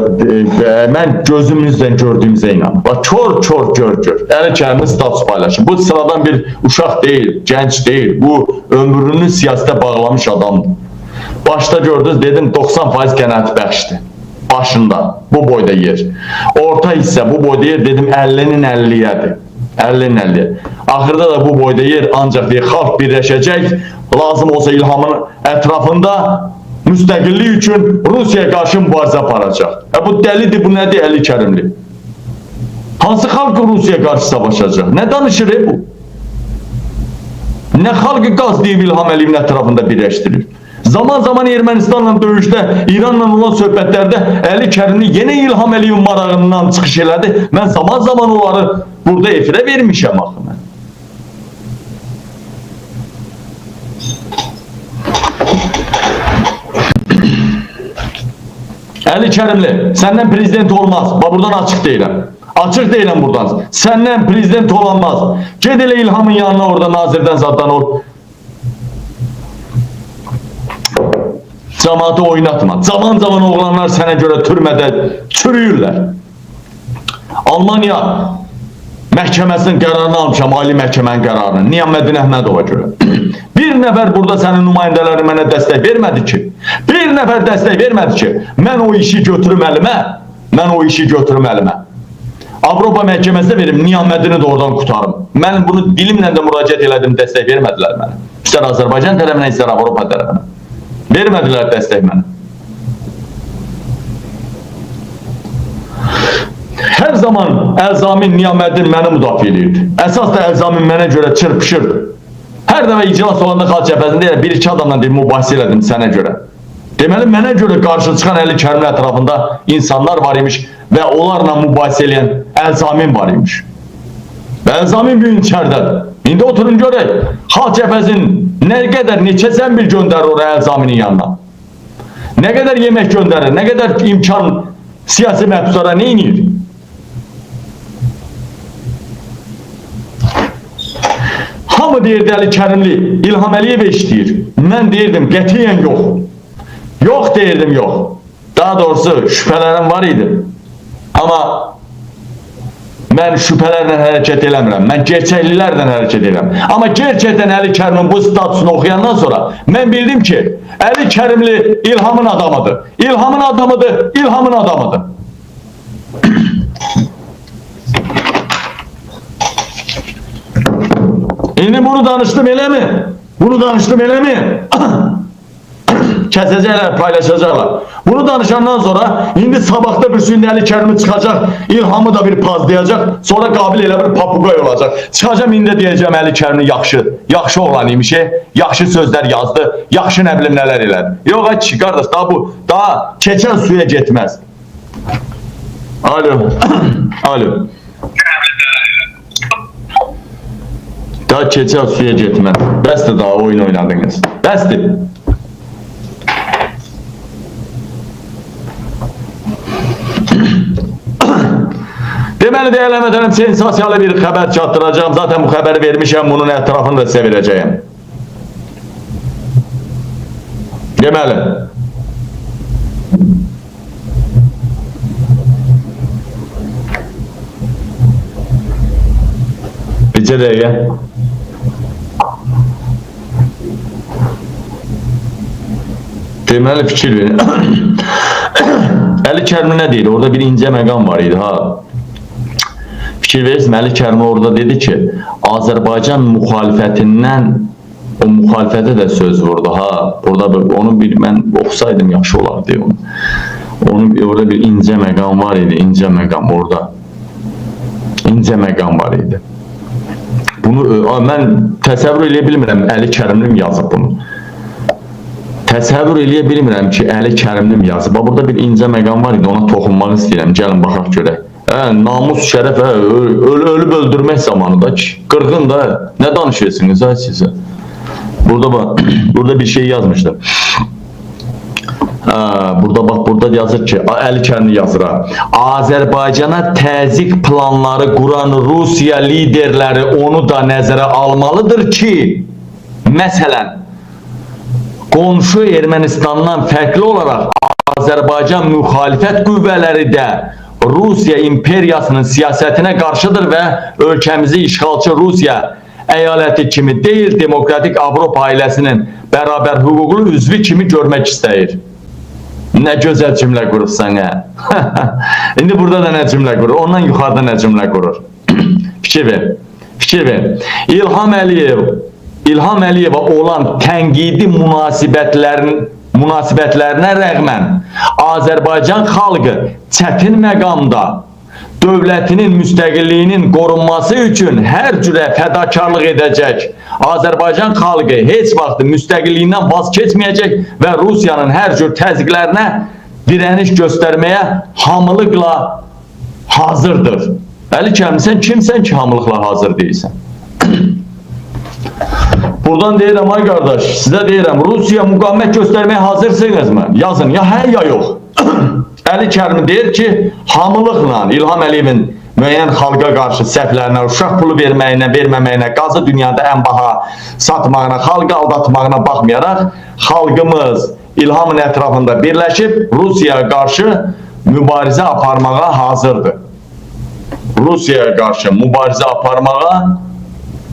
mən gözümüzdən gördüyümüzə inan. Bax, kör gör. Əli Kərimi status paylaşır. Bu sıradan bir uşaq deyil, gənc deyil. Bu ömrünü siyasətə bağlamış adamdır. Başda gördünüz, dedim 90% qənaət bəxşdir. Başında, bu boyda yer. Orta hissə bu boyda yer, dedim 50'nin 50'yədir. 50'nin 50'yə. Axırda da bu boyda yer, ancaq deyir, xalq birləşəcək, lazım olsa İlhamın ətrafında müstəqillik üçün Rusiyaya qarşı mübarizə aparacaq. Bu dəlidir, bu nədir Əli Kərimli? Hansı xalq Rusiyaya qarşı savaşacaq? Nə danışır bu? Nə xalqı qazlayıb İlham Əliyevin ətrafında birləşdirir? Zaman Ermənistanla döyüşdə, İranla olan söhbətlərdə Əli Kərimli yenə İlham Əliyevin marağından çıxış elədi. Mən zaman onları burada efirə vermişəm axı mən. Əli Kərimli, səndən prezident olmaz. Buradan açıq deyirəm. Açıq deyirəm buradan. Səndən prezident olanmaz. Ged elə İlhamın yanına orada nazirdən zaddan ol. Cəmaatı oynatma. Zaman oğlanlar sənə görə türmədə çürüyürlər. Almanya məhkəməsinin qərarını almışam, Ali Məhkəmənin qərarını. Niyaməddin Əhmədova görə. Bir nəfər burada sənin nümayəndələri mənə dəstək vermədi ki. Bir nəfər dəstək vermədi ki. Mən o işi götürüm əlimə. Avropa məhkəməsinə verim, Niyaməddini də oradan qutarım. Mən bunu dilimlə də müraciət elədim, dəstək vermədilər mənə. İstər Azərbaycan tərəfinə, istər Avropa tərəfinə. Vermədilər dəstək mənə. Hər zaman Əlzamin Niyaməddin məni müdafiə edirdi. Əsas da Əlzamin mənə görə çırpışırdı. Hər dəfə iclas olanda xalq cəbhəsində bir-iki adamla mübahisə elədim sənə görə. Deməli, mənə görə qarşı çıxan Əli Kərimi ətrafında insanlar var imiş və onlarla mübahisə eləyən Əlzamin var imiş. Və Əlzamin bir içərdədir. İndi oturun görək, xalq cəbhəsinin nə qədər, neçə zəmbil göndərir oraya Əlzaminin yanına? Nə qədər yemək göndərir, nə qədər imkan siyasi məhbuslara nə inir? Hamı deyirdi Əli Kərimli, İlham Əliyev işləyir. Mən deyirdim, qətiyyən yox. Yox deyirdim, yox. Daha doğrusu şübhələrim var idi. Amma mən şübhələrlə hərəkət eləmirəm. Mən gerçəkliklərlə hərəkət edirəm. Amma gerçəkdən Əli Kərimin bu statusunu oxuyandan sonra mən bildim ki, Əli Kərimli İlhamın adamıdır. İlhamın adamıdır. İndi bunu danışdım elə mi? Kəsəcəklər, paylaşacaqlar. Bunu danışandan sonra indi sabahda bir sürü Əli Kərimi çıxacaq, İlhamı da bir pazlayacaq, sonra qabil elə bir papuqay olacaq. Çıxacam indi deyəcəm Əli Kərimi yaxşı oğlan imiş, yaxşı sözlər yazdı, yaxşı nə bilim nələr elədi. Yox ay kişi, qardaş, daha keçən suya getməz. Alo. Daha keçən suya getməz. Bəsdir, daha oyun oynadınız. Bəsdir. Deməli, deyələmədənəm, sensasiyalı bir xəbər çatdıracağım. Zaten bu xəbəri vermişəm, bunun ətrafını da sizə verəcəyəm. Deməli, Bircə dəqiqə. Deməli fikir verin. Əli Kərimi nə deyir? Orada bir incə məqam var idi ha. Fikir verirsiniz, Əli Kərimi orada dedi ki, Azərbaycan müxalifətindən o müxalifətə də söz vurdu ha. Orada onu bir mən oxusaydım yaxşı olardı onu. Orada bir incə məqam var idi, incə məqam orada. İncə məqam var idi. Bunu mən təsəvvür edə bilmirəm, Əli Kərimlim yazıb bunu. Təsəvvür edə bilmirəm ki, Əli Kərimlim yazıb. Burada bir incə məqam var idi, ona toxunmaq istəyirəm. Gəlin baxaq görək. Namus, şərəf, ölüb öldürmək zamanında ki, qırğın da, nə danışırsınız sizə? Burada bir şey yazmışdı. Burada yazır ki, Əli Kərimi yazır ha. Azərbaycana təzyiq planları quran Rusiya liderləri onu da nəzərə almalıdır ki, məsələn, qonşu Ermənistandan fərqli olaraq Azərbaycan müxalifət qüvvələri də Rusiya imperiyasının siyasətinə qarşıdır və ölkəmizi işğalçı Rusiya əyaləti kimi deyil, demokratik Avropa ailəsinin bərabər hüquqlu üzvü kimi görmək istəyir. Nə gözəl cümlə qurursan hə. İndi burada da nə cümlə qurur, ondan yuxarıda nə cümlə qurur. Fikir ver. İlham Əliyeva olan tənqidi münasibətlərinə rəğmən Azərbaycan xalqı çətin məqamda dövlətinin müstəqilliyinin qorunması üçün hər cürə fədakarlıq edəcək. Azərbaycan xalqı heç vaxt müstəqilliyindən vaz keçməyəcək və Rusiyanın hər cür təzyiqlərinə dirəniş göstərməyə hamılıqla hazırdır. Əli Kərimi, sən kimsən ki, hamılıqla hazır deyilsən? Buradan deyirəm, ay qardaş, sizə deyirəm, Rusiya müqavimət göstərməyə hazırsınızmı? Yazın, ya hə, ya yox. Əli Kərimi deyir ki, hamılıqla İlham Əliyevin müəyyən xalqa qarşı səhvlərinə, uşaq pulu verməyinə, verməməyinə, qazı dünyada ən baha satmağına, xalqı aldatmağına baxmayaraq, xalqımız İlhamın ətrafında birləşib Rusiyaya qarşı mübarizə aparmağa hazırdır. Rusiyaya qarşı mübarizə aparmağa,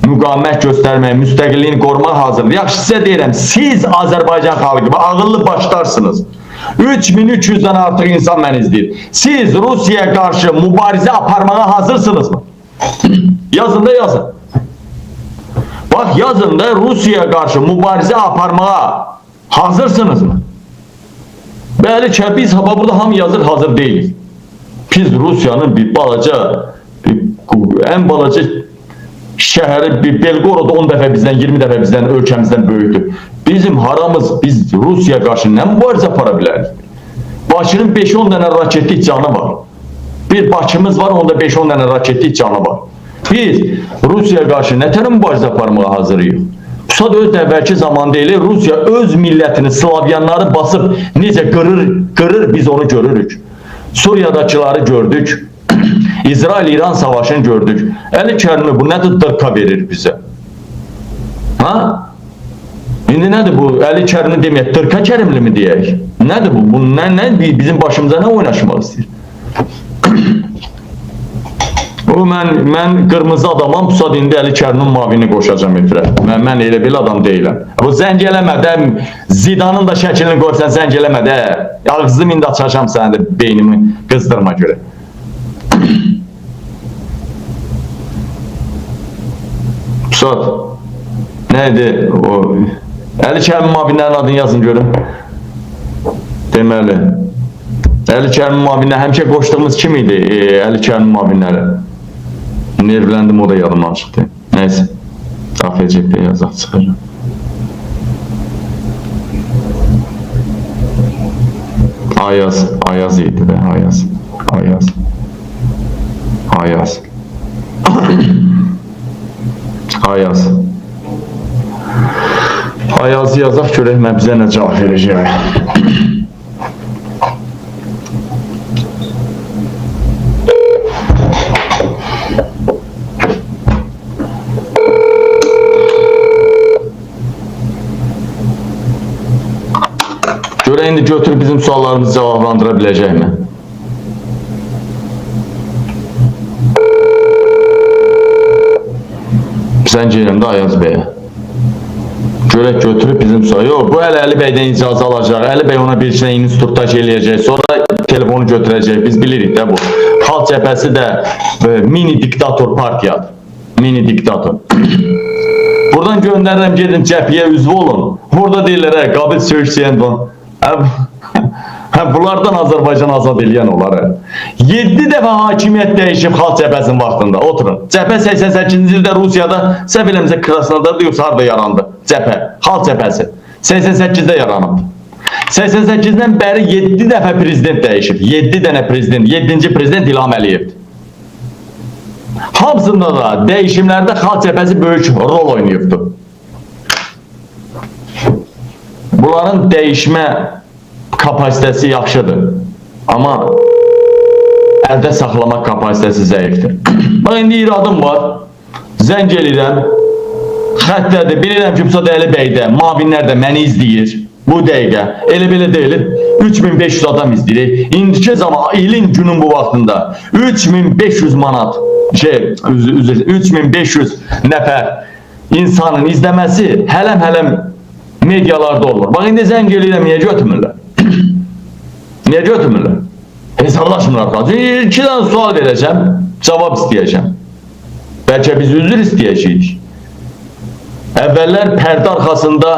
müqavimət göstərməyə, müstəqilliyini qorumağa hazırdır. Yaxşı, sizə deyirəm, siz Azərbaycan xalqı ağıllı başlarsınız. 3300'den artıq insan məni izləyir. Siz Rusiyaya qarşı mübarizə aparmağa hazırsınızmı? Yazın da yazın. Bax, yazın da Rusiyaya qarşı mübarizə aparmağa hazırsınızmı? Bəli ki, biz burada hamı yazır, hazır deyilik. Biz Rusiyanın bir balaca, en balaca şəhəri Belgorod 10 dəfə bizdən, 20 dəfə bizdən, ölkəmizdən böyükdür. Bizim haramız, biz Rusiya qarşı nə mübarizə apara bilərik? Bakının 5-10 dənə raketlik canı var. Bir Bakımız var, onda 5-10 dənə raketlik canı var. Biz Rusiya qarşı nə tər mübarizə aparmağa hazırıyıq? Pusad öz əvvəlki zaman deyil, Rusiya öz millətini, Slavyanları basıb necə qırır, biz onu görürük. Suriyadakıları gördük. İsrail-İran savaşını gördük. Əli Kərimi bu nədir dırka verir bizə? Ha? İndi nədir bu? Əli Kərimi deməyək, dırka Kərimli mi deyək? Nədir bu? Bu nə bizim başımıza nə oynaşmaq istəyir? Mən qırmızı adamam, pusad indi Əli Kərimin mavini qoşacam efirə. Mən elə belə adam deyiləm. Bu zəng eləmədə, Zidanın da şəklini qoysan zəng eləmədə, ağzım indi açacam sənə də beynimi qızdırma görə. Pusad, neydi o? Əli Kərimin mavinlərin adını yazın görün. Deməli, Əli Kərimin mavinləri, həmişə qoşduğumuz kim idi? Əli Kərimin mavinləri. Nervləndim, o da yadımdan çıxdı. Neyse, AFC'de yazaq çıxacaq. Ayaz idi də, Ayazı yazaq görək, mən bizə nə cavab verəcək. Görə indi götürüb bizim suallarımızı cavablandıra biləcək mi? Zəncirimdə Ayaz bəyə. Görək götürüb bizim soya. Yox, bu hələ Əli bəydən icazə alacaq. Əli bəy ona bir içinə institutda eləyəcək. Sonra telefonu götürəcək. Biz bilirik də bu. Xalq cəbhəsi də mini diktator partiyadır. Mini diktator. Buradan göndərirəm, gedin cəbhəyə üzv olun. Burada deyirlər, qabil söhüşsəyən don. Bunlardan Azərbaycan azad eləyən olar. 7 dəfə hakimiyyət dəyişib xalq cəbhəsinin vaxtında. Oturun. Cəbhə 88-ci ildə Rusiyada, səhv eləmirəmsə Krasnodarda yoxsa harada yarandı? Cəbhə, xalq cəbhəsi. 88-də yaranıb. 88-dən bəri 7 dəfə prezident dəyişib. 7 dənə prezident. 7-ci prezident İlham Əliyevdir. Hamısında da dəyişimlərdə xalq cəbhəsi böyük rol oynayıbdır. Bunların dəyişmə kapasitesi yaxşıdır. Amma əldə saxlamaq kapasitesi zəifdir. Bax, indi iradım var. Zəng eləyirəm. Xətdədir. Bilirəm ki, bu Əli bəydə, mavinlər də məni izləyir. Bu dəqiqə. Elə belə deyil. 3500 adam izləyir. İndiki zaman, ilin günün bu vaxtında 3500 manat, 3500 nəfər insanın izləməsi hələm-hələm medialarda olmur. Bax, indi zəng eləyirəm, niyə götürmürlər? Niyə götürmürlər? Hesablaşmırlar xalq. 2 dənə sual verəcəm, cavab istəyəcəm. Bəlkə biz üzr istəyəcəyik. Əvvəllər pərdə arxasında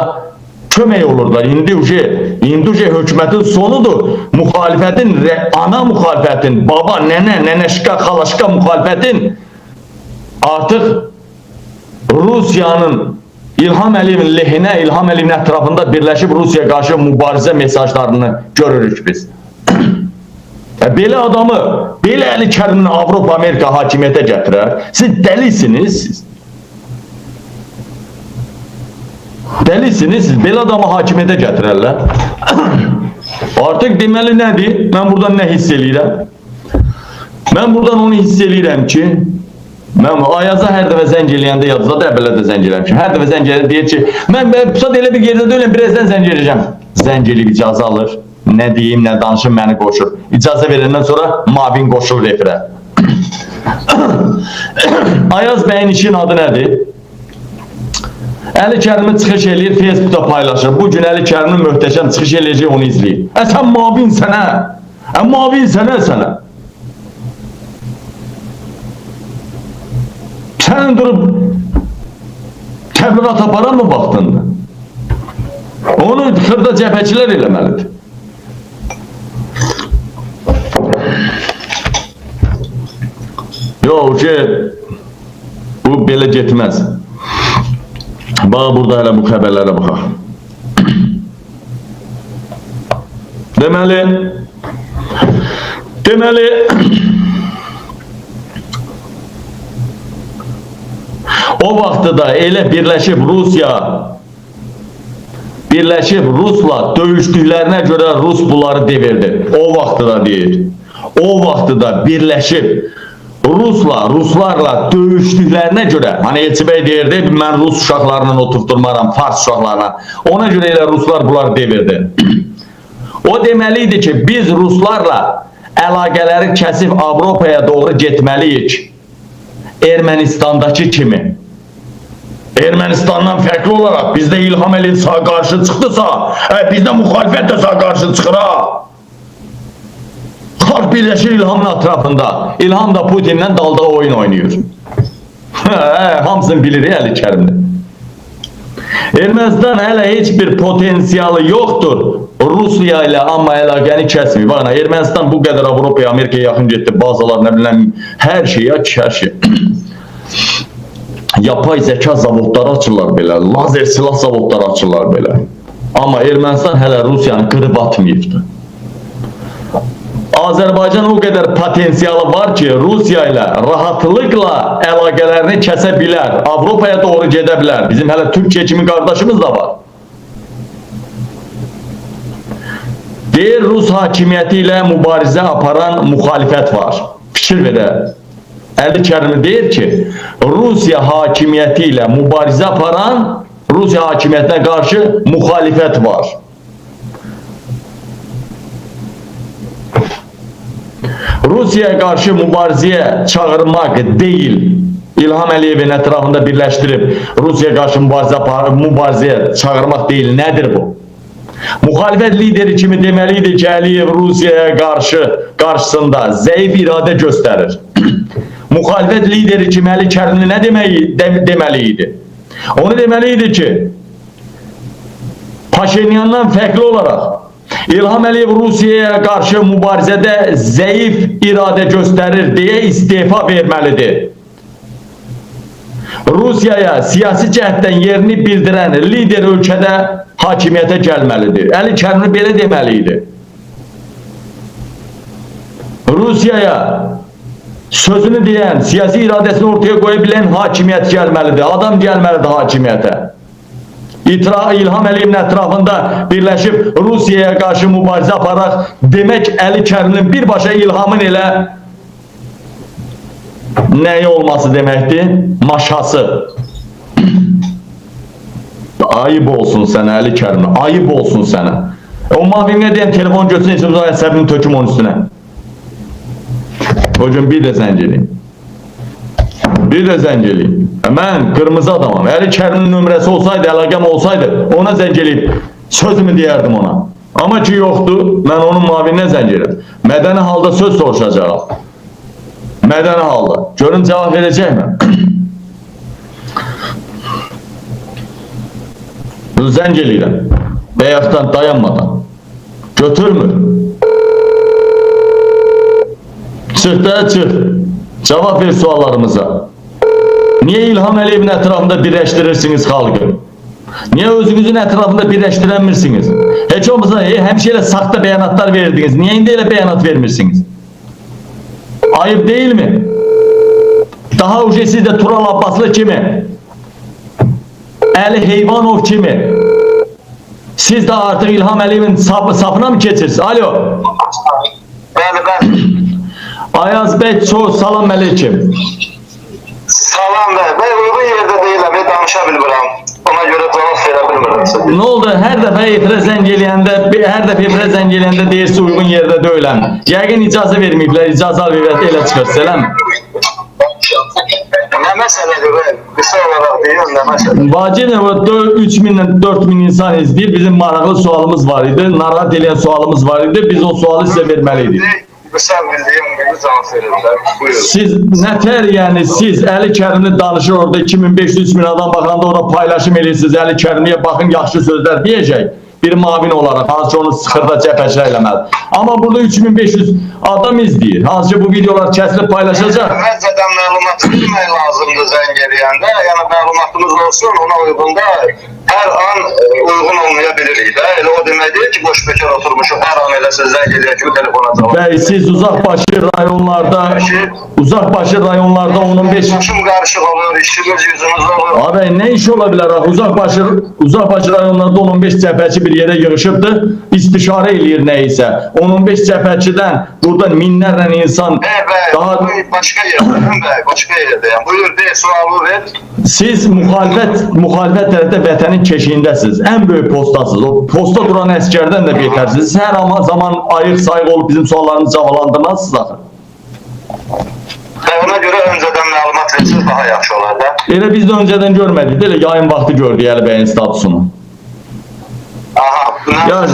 kömək olurlar. İndi hökumətin sonudur. Müxalifətin, ana müxalifətin, baba, nənə, nənəşka, xalaşka müxalifətin artıq Rusiyanın İlham Əliyevin lehinə, İlham Əliyevin ətrafında birləşib Rusiya qarşı mübarizə mesajlarını görürük biz. Belə adamı, belə Əli Kərimini Avropa, Amerika hakimiyyətə gətirər. Siz dəlisiniz, siz. Dəlisiniz, siz belə adamı hakimiyyətə gətirərlər. Artıq deməli nədir? Mən buradan nə hiss eləyirəm? Mən buradan onu hiss eləyirəm ki, mən Ayaza hər dəfə zəng eləyəndə yazıda da əvvəldə zəng eləyirəm ki, hər dəfə zəng eləyəndə deyir ki, mən pusat elə bir yerdə deyiləm, birazdan zəng eləyəcəm. Zəng eləyib icazə alır, nə deyim, nə danışım, məni qoşur. İcazə verəndən sonra mavin qoşur refirə. Ayaz bəyin işin adı nədir? Əli Kərimi çıxış eləyir, Facebookda paylaşır. Bugün Əli Kərimin möhtəşəm çıxış eləyəcək, onu izləyir. Sən mavin sənə, mavin sənə. Sən durub təbliğat aparan mı vaxtında? Onu xırda cəbhəçilər eləməlidir. Yox ki, bu belə getməz. Bax, burada hələ bu xəbərlərə baxaq. Deməli, o vaxtda da elə birləşib Rusla döyüşdüklərinə görə Rus bunları devirdi. O vaxtda da deyir. O vaxtda da birləşib Ruslarla döyüşdüklərinə görə, hani Elçi bəy deyirdi, mən Rus uşaqlarından oturtdurmaram, Fars uşaqlarına. Ona görə elə Ruslar bunları devirdi. O deməliydi ki, biz Ruslarla əlaqələri kəsib Avropaya doğru getməliyik. Ermənistandakı kimi. Ermənistandan fərqli olaraq bizdə İlham Əliyev sağ qarşı çıxdısa, bizdə müxalifət də sağ qarşı çıxır ha. Xalq birləşir İlhamın ətrafında. İlham da Putinlə dalda oyun oynayır. Hamısını bilir Əli Kərimli. Ermənistan hələ heç bir potensiyalı yoxdur. Rusiya ilə amma əlaqəni kəsmir. Baxın, Ermənistan bu qədər Avropaya, Amerikaya yaxın getdi. Bazalar, nə biləm, hər şey. Yapay zəka zavodları açırlar belə. Lazer silah zavodları açırlar belə. Amma Ermənistan hələ Rusiyanı qırıb atmayıbdır. Azərbaycan o qədər potensiyalı var ki, Rusiya ilə rahatlıqla əlaqələrini kəsə bilər, Avropaya doğru gedə bilər. Bizim hələ Türkiyə kimi qardaşımız da var. Deyir, Rus hakimiyyəti ilə mübarizə aparan müxalifət var. Fikir verər. Əli Kərimi deyir ki, Rusiya hakimiyyəti ilə mübarizə aparan, Rusiya hakimiyyətinə qarşı müxalifət var. Rusiyaya qarşı mübarizəyə çağırmaq deyil, İlham Əliyevin ətrafında birləşdirib Rusiya qarşı mübarizəyə çağırmaq deyil. Nədir bu? Müxalifət lideri kimi deməliydi ki, Əliyev Rusiyaya qarşısında zəif iradə göstərir. Müxalifət lideri kimi Əli Kərimli nə deməliydi? Onu deməliydi ki, Paşinyandan fərqli olaraq İlham Əliyev Rusiyaya qarşı mübarizədə zəif iradə göstərir deyə istefa verməlidir. Rusiyaya siyasi cəhətdən yerini bildirən lider ölkədə hakimiyyətə gəlməlidir. Əli Kərimli belə deməliydi. Rusiyaya sözünü deyən, siyasi iradəsini ortaya qoya bilən hakimiyyət gəlməlidir. Adam gəlməlidir hakimiyyətə. İlham Əliyevin ətrafında birləşib Rusiyaya qarşı mübarizə aparaq demək Əli Kərimlinin birbaşa İlhamın elə nəyi olması deməkdir? Maşası. Ayıb olsun sənə Əli Kərimli, ayıb olsun sənə. O mavinə deyən telefon götürsün, içimizə əsəbini töküm onun üstünə. O gün bir də zəng eləyim. Bir də zəng eləyim. Mən qırmızı adamam. Əli Kərimlinin nömrəsi olsaydı, əlaqəm olsaydı, ona zəng eləyib sözümü deyərdim ona. Amma ki yoxdur, mən onun mavinə zəng eləyim. Mədəni halda söz soruşacaq. Mədəni halda. Görün cavab verəcəkmi? Zəng eləyirəm. Bəyəxtdən dayanmadan. Götürmür. Çıx da çıx. Cavab ver suallarımıza. Niye İlham Əliyevin ətrafında birləşdirirsiniz xalqı? Niye özünüzün ətrafında birləşdirəmirsiniz? Heç olmasa həmişə elə saxta bəyanatlar verdiniz. Niye indi elə bəyanat vermirsiniz? Ayıp değil mi? Daha önce siz de Tural Abbaslı kimi, Əli Heyvanov kimi, siz de artık İlham Əliyevin sapına mı geçirsiniz? Alo. Bəli. Ayaz Bey, çox salam aleyküm. Salam bəy. Bəy uyğun yerdə deyiləm, danışa bilmirəm. Ona görə cavab verə bilmirəm. Ne oldu? Hər dəfə efirə zəng eləyəndə deyirsə uyğun yerdə deyiləm. Yəqin icazə verməyiblər, icazə alıb elə çıxır. Selam. Nə məsələdir bəy? Qısa olaraq deyirəm, nə məsələdir? Vacib 3000-dən 4000 insan izləyir. Bizim maraqlı sualımız var idi. Narahat edən sualımız var idi. Biz o sualı sizə verməliydik. Qısa bildiyim gibi cavab verirlər. Buyurun. Siz nətər, yəni siz Əli Kərimli danışır orada 2500-3000 adam baxanda orada paylaşım edirsiniz. Əli Kərimliyə baxın yaxşı sözlər deyəcək. Bir mavin olaraq, hansı ki onu sıxırda cəbhəçilə eləməli. Amma burada 3500 adam izləyir. Hansı ki bu videolar kəsilib paylaşacaq. Məncədən məlumat vermək lazımdır zəng eləyəndə. Yəni məlumatımız olsun, ona uyğun da hər an uyğun olmaya bilirik də. Elə o demək deyil ki, boş bekar oturmuşuq, hər an elə siz zəng eləyək ki, telefona cavab. Bəy, siz uzaqbaşı rayonlarda 10-15... Başım qarışıq olur, işimiz yüzümüz olur. Abi nə iş ola bilər? Uzaqbaşı rayonlarda 15 cəbhəçi bir yerə yığışıbdır, istişarə eləyir nəyisə. 15 cəbhəçidən burada minlərlə insan daha... Başqa yerdəyəm bəy, başqa yerdəyəm. Buyur, de, sualı ver. Siz müxalifət tərəfdə vətənin keşiyindəsiniz. Ən böyük postasınız. O posta duran əskərdən də betərsiniz. Siz hər zaman ayıq-sayıq olub bizim suallarımızı cavablandırmazsınız axı. Ona görə öncədən məlumat versiniz daha yaxşı olar da. Elə biz də öncədən görmədik. Elə yayın vaxtı gördük Əli bəyin statusunu. Aha.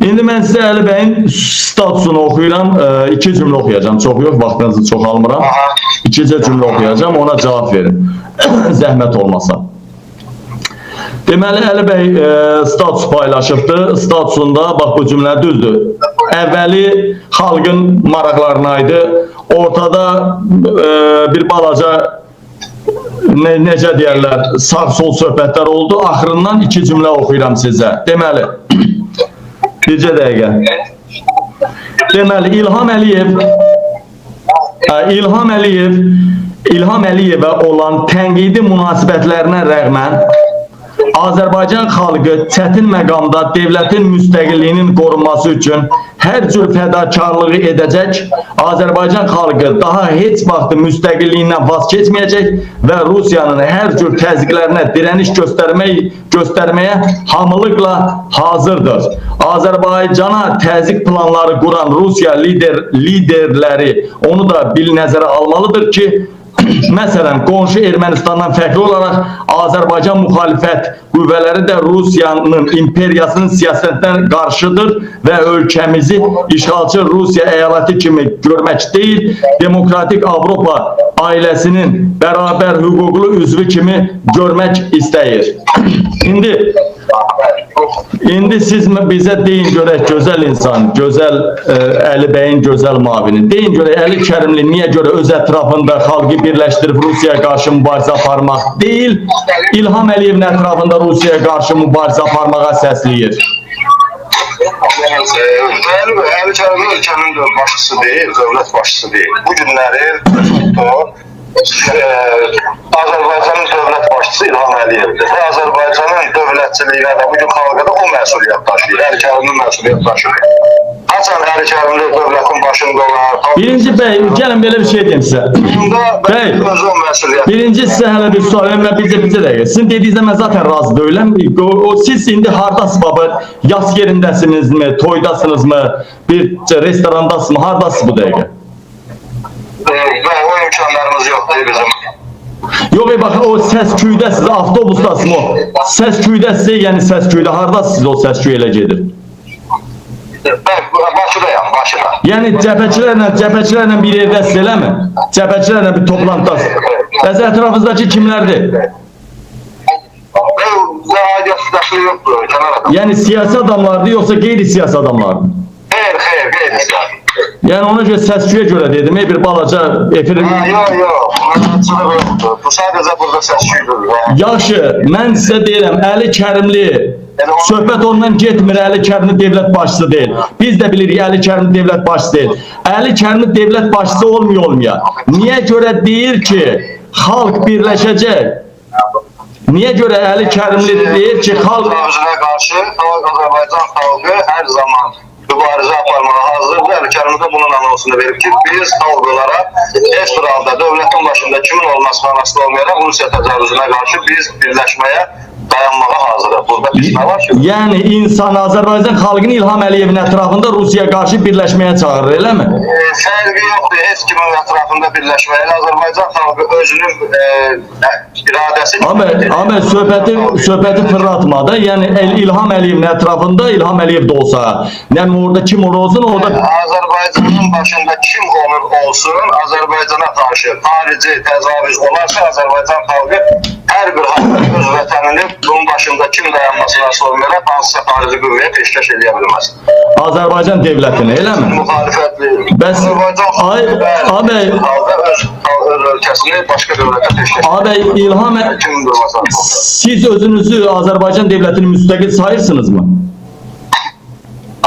İndi mən sizə Əli bəyin statusunu oxuyuram. 2 cümlə oxuyacağım. Çox yox, vaxtınızı çox almıram. 2 cümlə oxuyacağım. Ona cavab verin. Zəhmət olmasa. Deməli, Əli bəy status paylaşıbdır. Statusunda, bax bu cümlə düzdür. Əvvəli xalqın maraqlarına idi. Ortada bir balaca necə deyərlər, sağ-sol söhbətlər oldu. Axırından 2 cümlə oxuyuram sizə. Deməli, bircə dəqiqə. Deməli, İlham Əliyevə olan tənqidi münasibətlərinə rəğmən Azərbaycan xalqı çətin məqamda dövlətin müstəqilliyinin qorunması üçün hər cür fədakarlığı edəcək, Azərbaycan xalqı daha heç vaxt müstəqilliyindən vaz keçməyəcək və Rusiyanın hər cür təzyiqlərinə dirəniş göstərməyə hamılıqla hazırdır. Azərbaycana təzyiq planları quran Rusiya liderləri onu da nəzərə almalıdır ki, Məsələn, qonşu Ermənistandan fərqli olaraq Azərbaycan müxalifət qüvvələri də Rusiyanın imperiyasının siyasətinə qarşıdır və ölkəmizi işğalçı Rusiya əyaləti kimi görmək deyil, demokratik Avropa ailəsinin bərabər hüquqlu üzvü kimi görmək istəyir. İndi siz bizə deyin görək gözəl insan, gözəl Əli bəyin gözəl mavini. Deyin görək Əli Kərimli niyə görə öz ətrafında xalqı birləşdirib Rusiyaya qarşı mübarizə aparmaq deyil, İlham Əliyevin ətrafında Rusiyaya qarşı mübarizə aparmağa səsləyir. Əli Kərimli ölkənin başçısı deyil, dövlət başçısı deyil. Bu günləri Azərbaycanın dövlət başçısı İlham Əliyevdir. Və Azərbaycanın dövlətçiliyinə də bugün xalqa da o məsuliyyət daşıyır. Əli Kərimli məsuliyyət daşıyır. Haçan Əli Kərimli dövlətin başında olar? Birinci bəy, gəlin belə bir şey deyim sizə. Bəy, birinci sizə hələ bir sual verim, bizə dəqiqə. Sizin dediyinizdə mən zaten razı deyiləm. Siz indi hardasınız baba? Yas yerindəsinizmi, toydasınızmı, bir restorandasınızmı, hardasınız bu dəqiqə? O imkanlarımız yoxdur bizim. Yox, baxın, o səs-küydəsiz, avtobusdasınız o. Səs-küydəsiz, yəni səs-küydə, hardasınız o səs-küy elə gedir? Bakıdayam, Bakıda. Yəni cəbhəçilərlə bir yerdəsiz, eləmi? Cəbhəçilərlə bir toplantıdasınız. Bəs ətrafınızdakı kimlərdir? Aidiyyatı yoxdur, kənar adam. Yəni siyasi adamlardır, yoxsa qeyri-siyasi adamlardır? Xeyr, qeyri-siyasi. Yəni ona görə səs-küyə görə dedim, bir balaca efirin... Yox, məzatçılıq yoxdur. Bu sadəcə burada səs-küydür. Yaxşı, mən sizə deyirəm, Əli Kərimli, söhbət ondan getmir, Əli Kərimli devlət başçısı deyil. Biz də bilirik, Əli Kərimli devlət başçısı deyil. Əli Kərimli devlət başçısı olmaya. Niyə görə deyir ki, xalq birləşəcək? Niyə görə Əli Kərimli deyir ki, xalq... Özünə qarşı Azərbaycan xalqı hər zaman mübarizə aparmağa hazırdır. Əli Kərimli də bunun anonsunu verib ki, biz xalq olaraq heç bir halda dövlətin başında kimin olmasına asılı olmayaraq Rusiya təcavüzünə qarşı biz birləşməyə dayanmağa hazırıq. Burada biz nə var ki? Yəni insan Azərbaycan xalqını İlham Əliyevin ətrafında Rusiyaya qarşı birləşməyə çağırır, eləmi? Fərqi yoxdur, heç kimin ətrafında birləşməyə. Azərbaycan xalqı özünün iradəsi... Amma söhbəti fırlatma da, yəni İlham Əliyevin ətrafında İlham Əliyev də olsa, yəni orada kim olsun, orada... Azərbaycanın başında kim olsun, Azərbaycana qarşı xarici təcavüz olarsa, Azərbaycan xalqı hər bir halda öz vətənini bunun başında kim dayanmasına asılı olmayaraq hansısa xarici qüvvəyə peşkəş edə bilməz. Azərbaycan devlətini, eləmi? Müxalifətli. Bəs, Azərbaycan öz ölkəsini başqa dövlətə peşkəş edə bilməz. İlham siz özünüzü Azərbaycan devlətini müstəqil sayırsınızmı?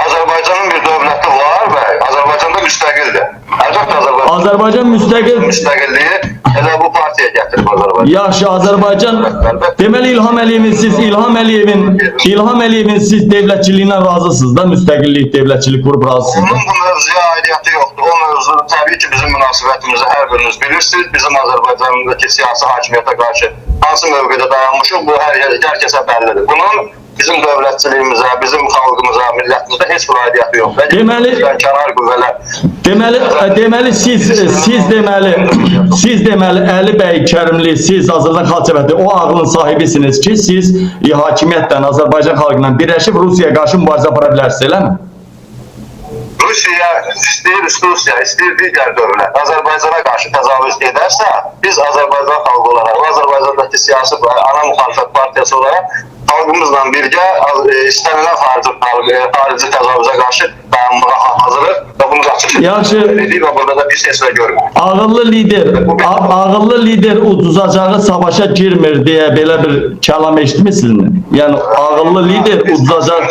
Azərbaycanın bir dövləti var və Azərbaycanda müstəqildir. Azərbaycan müstəqilliyi elə bu partiya gətirib Azərbaycan. Yaxşı, Azərbaycan deməli İlham Əliyevin siz devlətçiliyinə razısınız da, müstəqillik, devlətçilik qrup razısınız da. Bunun bu mövzuya aidiyyatı yoxdur. O mövzu təbii ki bizim münasibətimizi hər biriniz bilirsiniz. Bizim Azərbaycandakı siyasi hakimiyyətə qarşı hansı mövqedə dayanmışıq, bu hər kəsə bəllidir. Bunun bizim dövlətçiliyimizə, bizim xalqımıza, millətimizdə heç bir aidiyyatı yoxdur. Deməli siz deməli Əli bəy Kərimli, siz Azərbaycan xalq cəbhəti o ağlın sahibisiniz ki, siz hakimiyyətlə, Azərbaycan xalqla birləşib Rusiyaya qarşı mübarizə apara bilərsiniz, eləmi? Rusiya istəyir Rusiya, istəyir digər dövlət Azərbaycana qarşı təcavüz edərsə, biz Azərbaycan xalqı olaraq, Azərbaycandakı siyasi ana müxalifət partiyası olaraq xalqımızla birgə istənilən xarici təcavüzə qarşı dayanmağa hazırıq və bunu açıq edirik və burada da bir seslə görürük. Ağıllı lider uduzacağı savaşa girmir deyə belə bir kəlam eşitmisinizmi? Yəni ağıllı lider uduzacağı...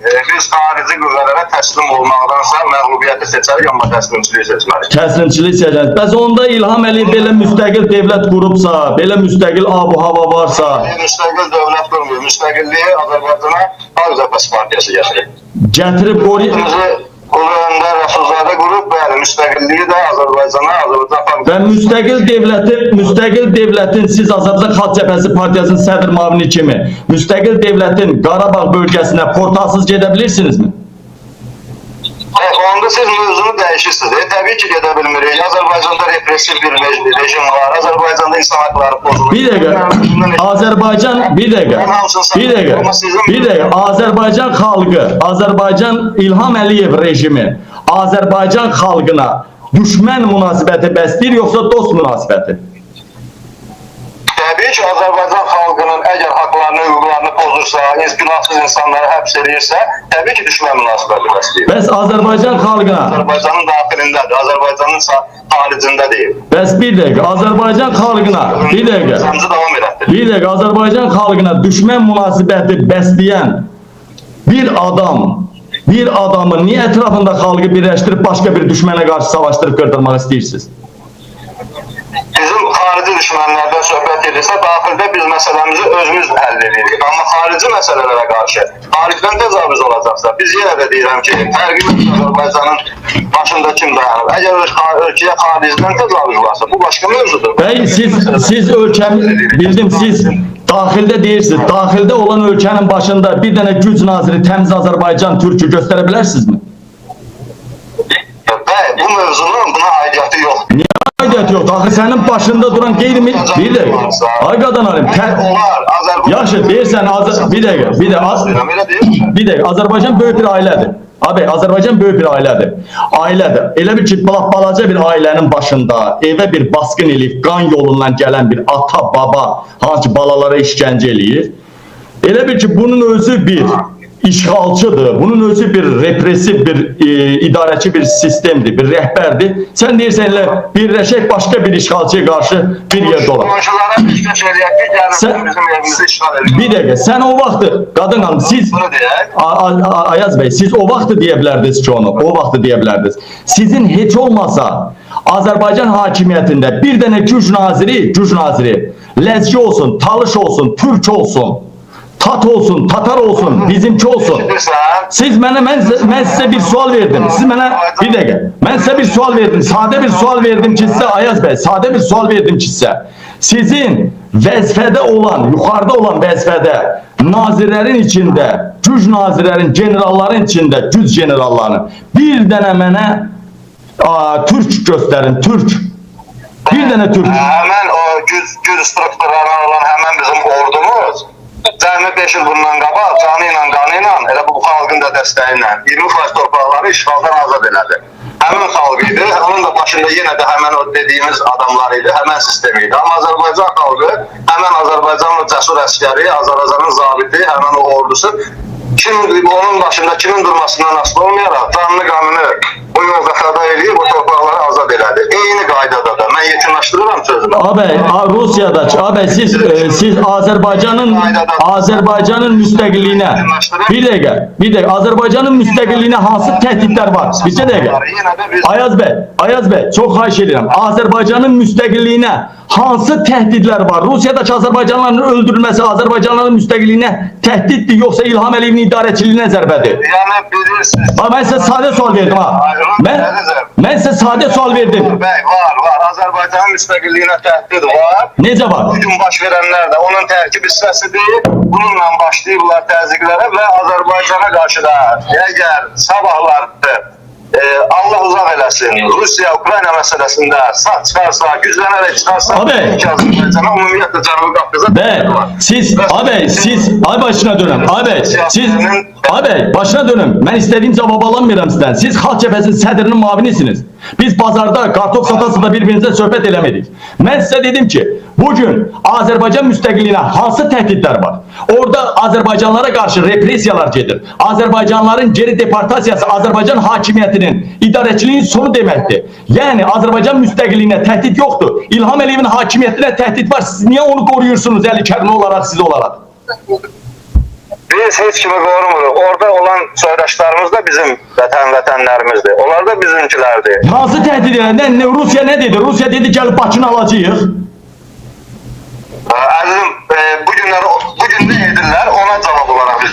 Biz xarici qüvvələrə təslim olmaqdansa məğlubiyyəti seçərik, amma təslimçiliyi seçmərik. Təslimçiliyi seçərik. Bəs onda İlham Əliyev belə müstəqil devlət qurubsa, belə müstəqil ab-hava varsa... Müstəqil dövlət qurmuyor. Müstəqilliyi Azərbaycana Xalq Cəbhəsi partiyası gətirib. Gətirib Ulu Öndər Rəsulzadə qrup, bəli, müstəqilliyi də Azərbaycana, Azərbaycan xalq... Və müstəqil devlətin, siz Azərbaycan Xalq Cəbhəsi partiyasının sədr müavini kimi, müstəqil devlətin Qarabağ bölgəsinə portalsız gedə bilirsinizmi? Onda siz mövzunu dəyişirsiniz. Təbii ki, gedə bilmirik. Azərbaycanda repressiv bir rejim var. Azərbaycanda insan hakları pozulur. Bir dakika. Azerbaycan bir dakika. Bir dakika. Azerbaycan halkı, Azerbaycan İlham Əliyev rejimi Azerbaycan halkına düşman münasibəti bəsləyir yoxsa dost münasibəti? Təbii ki, Azərbaycan xalqının əgər haqlarını, hüquqlarını pozursa, günahsız insanları həbs edirsə, təbii ki, düşmən münasibəti bəsləyir. Bəs Azərbaycan xalqına Azərbaycanın daxilindədir, Azərbaycanın xaricində deyil. Bəs bir dəqiqə, Azərbaycan xalqına bir dəqiqə. Davam edək. Bir dəqiqə, Azərbaycan xalqına düşmən münasibəti bəsləyən bir adamı niyə ətrafında xalqı birləşdirib başqa bir düşmənə qarşı savaşdırıb qırdırmaq istəyirsiniz? Bizim xarici düşmənlərdən söhbət edirsə, daxildə biz məsələmizi özümüz həll edirik. Amma xarici məsələlərə qarşı xaricdən təcavüz olacaqsa, biz yenə də deyirəm ki, fərqi Azərbaycanın başında kim dayanır? Əgər ölkəyə xaricdən təcavüz varsa, bu başqa mövzudur. Bəy, siz ölkəmi, bildim, siz daxildə deyirsiniz, daxildə olan ölkənin başında bir dənə güc naziri təmiz Azərbaycan türkü göstərə bilərsinizmi? Bəy, bu mövzunun buna aidiyyatı yoxdur. Aidiyyatı yoxdur. Axı sənin başında duran qeyri-milli... Bir dəqiqə. Ay qadan alim. Yaxşı, deyirsən, bir dəqiqə. Azərbaycan böyük bir ailədir. Abi, Azərbaycan böyük bir ailədir. Ailədir. Elə bir ki, balaca bir ailənin başında evə bir baskın eləyib, qan yolundan gələn bir ata, baba, hansı balalara işgəncə eləyir. Elə bir ki, bunun özü bir işğalçıdır, bunun özü bir repressiv, bir idarəçi bir sistemdir, bir rəhbərdir. Sən deyirsən, elə birləşək başqa bir işğalçıya qarşı bir yerdə olaq. Qonşulara işgəncə eləyək ki, gəlin bizim evimizi işğal edək. Bir dəqiqə, sən o vaxtı, qadın hanım, siz, Ayaz bəy, siz o vaxtı deyə bilərdiniz ki onu, o vaxtı deyə bilərdiniz. Sizin heç olmasa Azərbaycan hakimiyyətində bir dənə güc naziri, Ləzgi olsun, Talış olsun, Türk olsun, Tat olsun, Tatar olsun, bizimki olsun. Siz mən sizə bir sual verdim. Siz mənə, bir dəqiqə, mən sizə bir sual verdim. Sadə bir sual verdim ki sizə, Ayaz bəy, sadə bir sual verdim ki sizə. Sizin vəzifədə olan, yuxarıda olan vəzifədə nazirlərin içində, güc nazirlərin, generalların içində, güc generallarının bir dənə mənə Türk göstərin, Türk. Bir dənə Türk. Həmən o güc strukturlarına olan həmən bizim ordumuz cəmi 5 il bundan qabaq canı ilə, qanı ilə, elə bu xalqın da dəstəyi ilə 20% torpaqları işğaldan azad elədi. Həmin xalq idi, onun da başında yenə də həmən o dediyimiz adamlar idi, həmən sistem idi. Amma Azərbaycan xalqı, həmən Azərbaycanın cəsur əskəri, Azərbaycanın zabiti, həmən o ordusu onun başında kimin durmasından asılı olmayaraq canlı qanını bu yolda fəda eləyib, o torpaqları azad elədi. Eyni qaydada da, mən yekunlaşdırıram sözümü. Rusiyada, siz Azərbaycanın müstəqilliyinə, bir dəqiqə, Azərbaycanın müstəqilliyinə hansı təhdidlər var? Bir dəqiqə. Ayaz bəy, çox xahiş edirəm. Azərbaycanın müstəqilliyinə hansı təhdidlər var? Rusiyadakı Azərbaycanlıların öldürülməsi Azərbaycanlıların müstəqilliyinə təhdiddir, yoxsa İlham Əliyevin idarəçiliyinə zərbədir? Yəni bilirsiniz. Mən sizə sadə sual verdim ha. Mən sizə sadə sual verdim. Bəy, var. Azərbaycanın müstəqilliyinə təhdid var. Necə var? Bugün baş verənlər də onun tərkib hissəsidir. Bununla başlayıblar təzyiqlərə və Azərbaycana qarşı da əgər sabahlardır, Allah uzaq eləsin, Rusiya-Ukrayna məsələsində sağ çıxarsa, güclənərək çıxarsa, Azərbaycana ümumiyyətlə Cənubi Qafqaza başına dönüm. Mən istədiyim cavab alamıram sizdən. Siz Xalq Cəbhəsinin sədrinin muavinisiniz. Biz bazarda kartof satasında bir-birinizə söhbət eləmədik. Mən sizə dedim ki, bugün Azərbaycan müstəqilliyinə hansı təhdidlər var? Orada Azərbaycanlara qarşı repressiyalar gedir. Azərbaycanların geri deportasiyası Azərbaycan hakimiyyətinin idarəçiliyin sonu deməkdir. Yəni Azərbaycan müstəqilliyinə təhdid yoxdur. İlham Əliyevin hakimiyyətinə təhdid var. Siz niyə onu qoruyursunuz əli kərmi olaraq, siz olaraq? Biz heç kimi qorumuruq. Orada olan soydaşlarımız da bizim vətənlərimizdir. Onlar da bizimkilərdir. Hansı təhdid edən? Rusiya nə dedi? Rusiya dedi gəlib Bakını alacağıq. Əzizim, bugün nə edirlər, ona cavab olaraq biz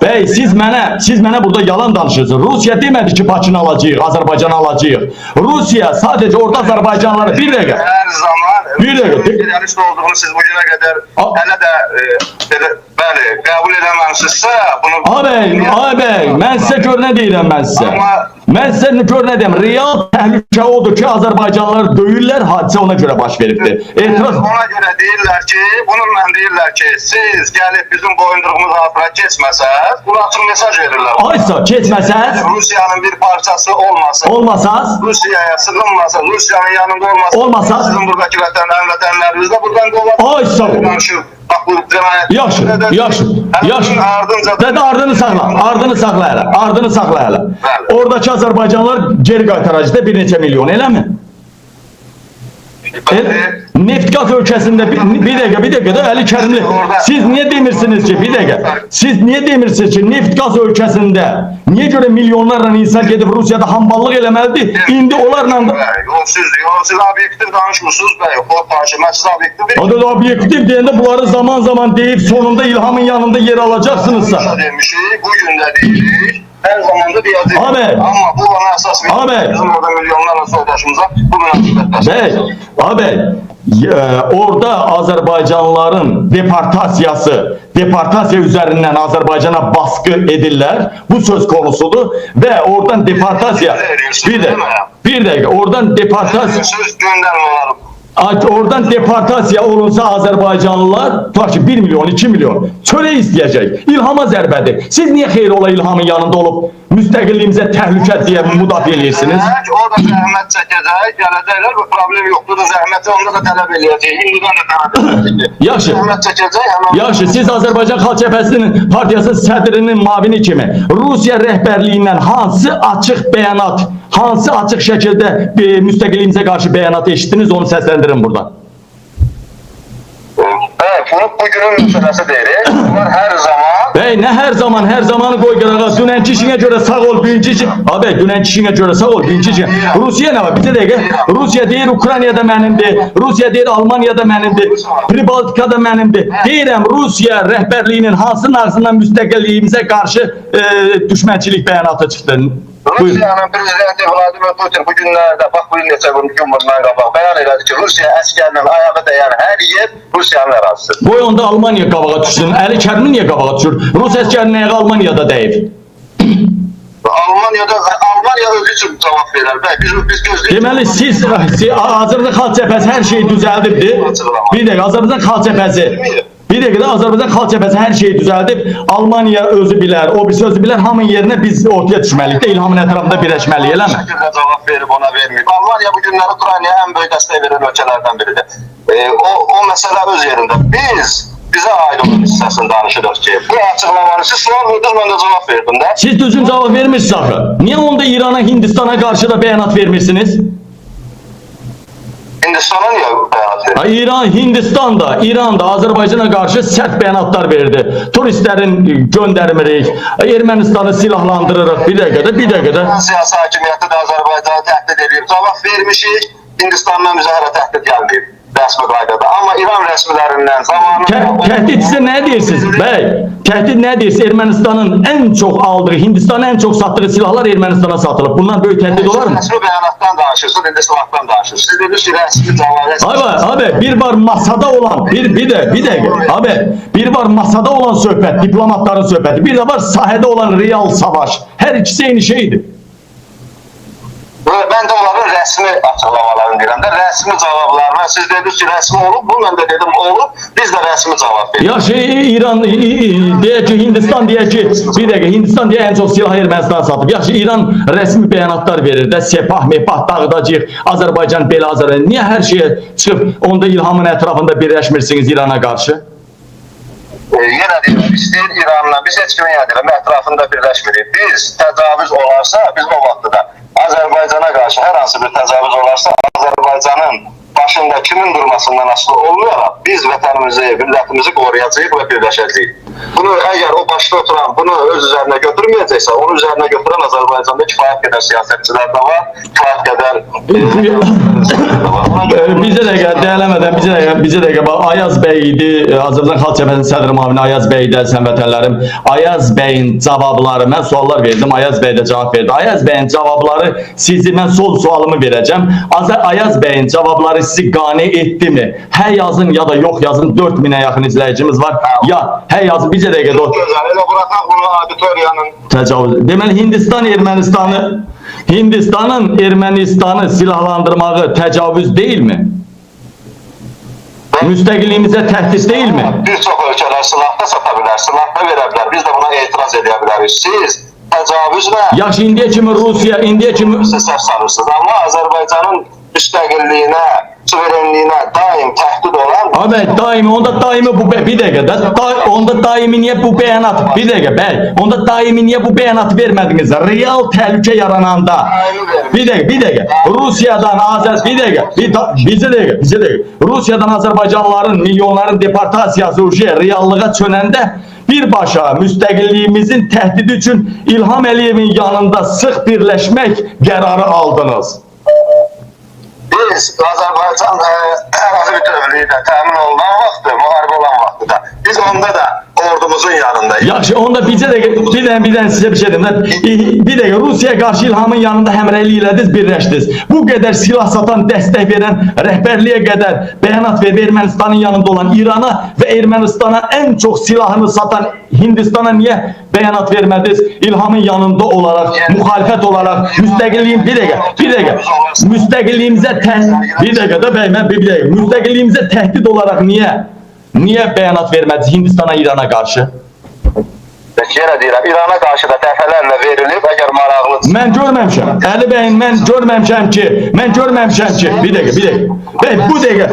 Bəy, siz mənə burada yalan danışırsınız. Rusiya demədi ki, Bakını alacağıq, Azərbaycanı alacağıq. Rusiya sadəcə orada Azərbaycanları, bir dəqiqə. Hər zaman Bir dakika. İdealist olduğunu siz bugüne kadar hələ də bəli, qəbul edəməmsinizsə, bunu... Ağabey, mən sizə gör nə deyirəm mən sizə. Mən sizə gör nə deyirəm, real təhlükə odur ki, Azərbaycanlılar döyürlər, hadisə ona görə baş veribdir. Ona görə deyirlər ki, bununla deyirlər ki, siz gəlib bizim boyunduruğumuz altına keçməsəz, bunu açıq mesaj verirlər. Aysa, keçməsəz, Rusiyanın bir parçası olmasaz, Rusiyaya sığınmasaz, Rusiyanın yanında olmasaz, sizin buradaki vətənləriniz də buradan qolar. Aysa, yaxşı. Dədə ardını saxla hələ. Oradakı Azərbaycanlılar geri qaytaracaqda bir neçə milyon, eləmi? Neft-qaz ölkəsində bir dəqiqə də Əli Kərimli, siz niyə demirsiniz ki, bir dəqiqə, siz niyə demirsiniz ki, neft-qaz ölkəsində niyə görə milyonlarla insan gedib Rusiyada hamballıq eləməlidir? İndi onlarla da... Siz obyektiv danışmırsınız bəy, mən siz obyektiv deyim. Adı obyektiv deyəndə bunları zaman deyib sonunda İlhamın yanında yer alacaqsınızsa. Bu gün də deyirik. Her zaman da diyeceğiz. Ama bu bana esas bir bizim orada milyonlarla soydaşımıza bu münasebet. Ağabey, orada Azərbaycanlıların deportasiya üzərindən Azərbaycana baskı edirlər. Bu söz konusudur və oradan deportasiya bir dəqiqə, oradan deportasiya söz göndermeler. Oradan deportasiya olunsa Azərbaycanlılar tutaq ki 1 milyon, 2 milyon çörək istəyəcək. İlhama zərbədir. Siz niyə xeyr ola İlhamın yanında olub müstəqilliyimizə təhlükə deyə müdafiə edirsiniz? O da zəhmət çəkəcək, gələcəklər, bu problem yoxdur da zəhməti onda da tələb eləyəcək. Hindidən də tələb eləyəcək. Yaxşı. Zəhmət çəkəcək. Yaxşı, siz Azərbaycan Xalq Cəbhəsinin partiyasının sədrinin mavini kimi Rusiya rəhbərliyindən hansı açıq bəyanat, hansı açıq şəkildə müstəqilliyimizə qarşı bəyanat eşitdiniz, onu səsləndirin buradan. Bugünün məsələsi deyirik. Bunlar hər zaman... Bey, nə hər zamanı qoy qırağa. Dünənki işinə görə sağ ol, birinci işin... Abi, dünənki işinə görə sağ ol, birinci işin... Rusiya nə var? Bir dəqiqə. Rusiya deyir, Ukraynada mənimdir. Rusiya deyir, Almaniyada mənimdir. Pribaltikada mənimdir. Deyirəm, Rusiya rəhbərliyinin hansı ağzından müstəqilliyimizə qarşı düşmənçilik bəyanatı çıxdı. Rusiyanın prezidenti Vladimir Putin bu günlərdə, bax bu neçə gün bundan qabaq bəyan elədi ki, Rusiya əskərinin ayağı dəyən hər yer Rusiyanın ərazisidir. Qoy onda Almaniya qabağa düşsün. Əli Kərimi niyə qabağa düşür? Rus əskərinin ayağı Almaniyada dəyib. Almaniya özü üçün cavab verər. Biz gözləyik. Deməli, siz Azərbaycan Xalq Cəbhəsi hər şeyi düzəldibdir. Bir dəqiqə, Azərbaycan Xalq Cəbhəsi. Bir dəqiqə də Azərbaycan Xalq Cəbhəsi hər şeyi düzəldib. Almaniya özü bilər, o birisi özü bilər. Hamının yerinə biz ortaya düşməliyik də, İlhamın ətrafında birləşməliyik, eləmi? Bu şəkildə cavab verib, ona verməyib. Almaniya bu günləri Ukraynaya ən böyük dəstək verən ölkələrdən biridir. O məsələ öz yerində. Bizə aid olan hissəsini danışırıq ki, bu açıqlamanı siz sual verdiniz, mən də cavab verdim də. Siz düzgün cavab vermirsiniz axı. Niyə onda İrana, Hindistana qarşı da bəyanat vermirsiniz? Hindistana niyə bəyanat verir? Hindistan da, İran da Azərbaycana qarşı sərt bəyanatlar verdi. Turistlərin göndərmirik, Ermənistanı silahlandırırıq. Bir dəqiqə. Siyasi hakimiyyəti də Azərbaycanı təhdid edib. Cavab vermişik, Hindistandan bizə hələ təhdid gəlməyib. Rəsmi qaydada. Amma İran rəsmilərindən zamanında... Təhdid sizə nə deyirsiniz? Bəy, təhdid nə deyirsiniz? Ermənistanın ən çox aldığı, Hindistanın ən çox satdığı silahlar Ermənistana satılıb. Bundan böyük təhdid olar mı? Rəsmi bəyanatdan danışırsınız, indi silahdan danışırsınız. Siz dediniz ki, rəsmi cavab... Abi, bir var masada olan, bir dəqiqə. Abi, bir var masada olan söhbət, diplomatların söhbəti. Bir də var sahədə olan real savaş. Hər ikisi eyni şeydir. Ben de onların resmi açıklamalarını deyirəm də, resmi cavablarına siz dediniz ki, resmi olub, bu mən də dedim olub, biz də resmi cavab verir. Yaxşı, İran deyək ki, Hindistan deyək ki, bir dəqiqə, Hindistan deyək ən çox silah Ermənistan satıb. Yaxşı, İran rəsmi bəyanatlar verir də, sepah, mepah, dağıdacaq, Azərbaycan belə Azərbaycan. Niyə hər şeyə çıxıb, onda İlhamın ətrafında birləşmirsiniz İrana qarşı? Yenə deyirəm, istəyir İranla, biz heç kimin deyirəm, ətrafında birləşmirik. Biz təcavüz olarsa, biz o vaxtda Azərbaycana qarşı hər hansı bir təcavüz olarsa, Azərbaycanın başında kimin durmasından asılı olmayaraq biz vətənimizi, millətimizi qoruyacağıq və birləşəcəyik. Bunu eğer o başta oturan bunu öz üzerine götürmeyecekse, onun üzerine götüren Azerbaycan'da kifayet kadar siyasetçiler de var, kifayet kadar Bizə dəqiqə, dəyələmədən, bizə dəqiqə, bax, Ayaz bəy idi, Azərbaycan Xalq Cəbhəsinin sədr müavini Ayaz bəy idi, əziz vətənlərim. Ayaz bəyin cavabları, mən suallar verdim, Ayaz bəy də cavab verdi. Ayaz bəyin cavabları sizi, mən sol sualımı verəcəm. Ayaz bəyin cavabları sizi qane etdi mi? Hə yazın ya da yox yazın, 4000'ə yaxın izləyicimiz var. Ya, hə yazın, bizə dəqiqə də elə bıraxaq bunu auditoriyanın təcavüz. Deməli, Hindistanın Ermənistanı silahlandırmağı təcavüz deyilmi? Müstəqilliyimizə təhdid deyilmi? Bir çox ölkələr silah da sata bilər, silah da verə bilər. Biz də buna etiraz edə bilərik. Siz təcavüzlə Yaxşı, indiyə kimi Rusiya, siz səhv sanırsınız. Amma Azərbaycanın müstəqilliyinə, suverenliyinə daim təhdid olan Abi daimi, onda daimi bu bir dəqiqə, onda daimi niyə bu bəyanat, bir dəqiqə, bəy, onda daimi niyə bu bəyanatı vermədiniz? Real təhlükə yarananda, bir dəqiqə, Rusiyadan, bizə dəqiqə, Rusiyadan Azərbaycanlıların, milyonların deportasiyası reallığa çönəndə birbaşa müstəqilliyimizin təhdidi üçün İlham Əliyevin yanında sıx birləşmək qərarı aldınız. biz Azərbaycan ərazi bütövlüyü də təmin olunan vaxtı, müharibə olan vaxtı da biz onda da ordumuzun yanındayız. Yaxşı, onda bizə də bir dənə sizə bir şey deyim. Bir dəqiqə, Rusiyaya qarşı İlhamın yanında həmrəylik elədiniz, birləşdiniz. Bu qədər silah satan, dəstək verən, rəhbərliyə qədər bəyanat və Ermənistanın yanında olan İrana və Ermənistana ən çox silahını satan Hindistana niyə bəyanat vermədiniz? İlhamın yanında olaraq, müxalifət olaraq, müstəqilliyim, bir dəqiqə, müstəqilliyimizə müstəqilliyimizə təhdid olaraq niyə bəyanat vermədiniz Hindistana, İrana qarşı? Yenə deyirəm, İrana qarşı da dəfələrlə verilib, əgər maraqlıdır. Mən görməmişəm, Əli bəyin, mən görməmişəm ki, bir dəqiqə, bəy, bu dəqiqə,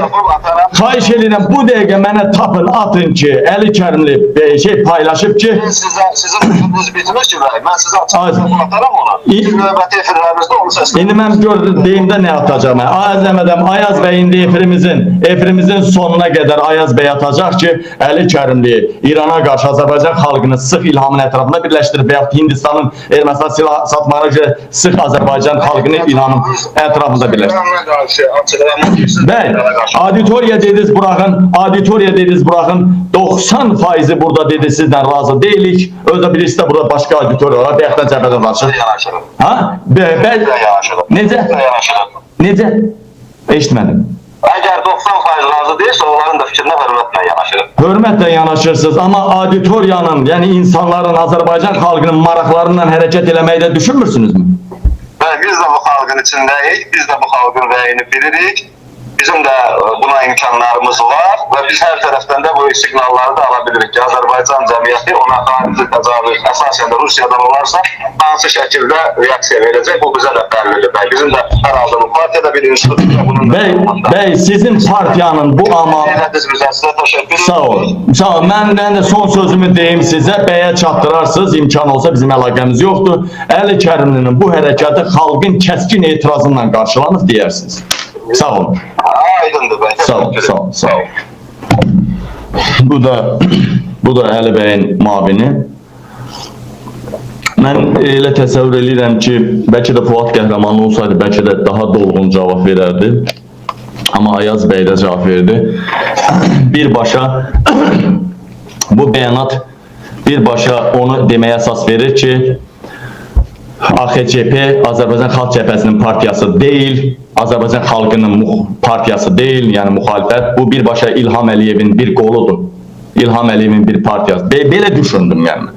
xahiş edirəm, bu dəqiqə mənə tapın, atın ki, Əli Kərimli paylaşıb ki, Sizin sözünüz bitmiş ki, mən sizə açıqlıqla atarım ona. Növbəti efirlərimizdə onu səsləyim. İndi mən gördüm, deyimdə nə atacağım? Ayaz bəy indi efirimizin sonuna qədər Ayaz bəy atacaq ki, Əli Kərimli İrana qarşı Azərbaycan xalqını sıx İlhamın ətrafında birləşdirib və yaxud Hindistanın Ermənistan silah satmağına görə sıx Azərbaycan xalqını İlhamın ətrafında birləşdirib. Bəy, auditoriya dediniz buraxın, 90% burada dedi sizdən razı deyilik. Özdə bilirsiniz burada başqa auditoriya var, bəyəkdən cəbhədən danışır. Ha? Necə? Eşitmədim. Əgər 90% razı deyilsə, onların da fikrinə hörmətlə yanaşırıq. Hörmətlə yanaşırsınız, amma auditoriyanın, yəni insanların, Azərbaycan xalqının maraqlarından hərəkət eləməyi də düşünmürsünüzmü? Biz də bu xalqın içindəyik, biz də bu xalqın rəyini bilirik. Bizim də buna imkanlarımız var və biz hər tərəfdən də bu siqnalları da ala bilirik ki, Azərbaycan cəmiyyəti ona xarici təcavüz əsasən də Rusiyadan olarsa hansı şəkildə reaksiya verəcək, bu bizə də bəllidir. Bizim də hər halda bu partiyada bir institutda bunun Bəy, sizin partiyanın bu amal... Sağ olun. Mən də son sözümü deyim sizə, bəyə çatdırarsınız, imkan olsa bizim əlaqəmiz yoxdur. Əli Kərimlinin bu hərəkatı xalqın kəskin etirazıyla qarşılanır deyərsiniz. Sağ olun. Aydındır bəy. Sağ olun. Bu da Əli bəyin mavini. Mən elə təsəvvür edirəm ki, bəlkə də Fuad Qəhrəmanlı olsaydı, bəlkə də daha dolğun cavab verərdi. Amma Ayaz bəy də cavab verdi. Birbaşa bu bəyanat birbaşa onu deməyə əsas verir ki, AXCP Azərbaycan Xalq Cəbhəsinin partiyası deyil, Azərbaycan xalqının partiyası deyil, yəni müxalifət. Bu birbaşa İlham Əliyevin bir qoludur. İlham Əliyevin bir partiyası. Belə düşündüm yəni.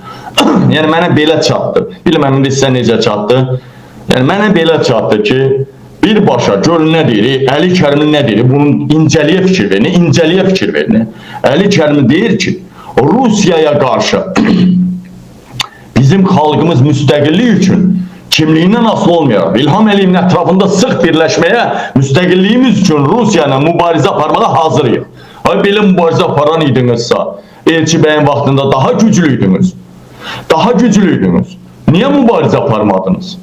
Yəni mənə belə çatdı. Bilməm indi sizə necə çatdı. Yəni mənə belə çatdı ki, birbaşa gör nə deyir, Əli Kərimi nə deyir, bunun incəliyə fikir verin. Əli Kərimi deyir ki, Rusiyaya qarşı bizim xalqımız müstəqillik üçün kimliyindən asılı olmayaraq, İlham Əliyevin ətrafında sıx birləşməyə, müstəqilliyimiz üçün Rusiya ilə mübarizə aparmağa hazırıyıq. Belə mübarizə aparan idinizsə, Elçi bəyin vaxtında daha güclüydünüz. Niyə mübarizə aparmadınız?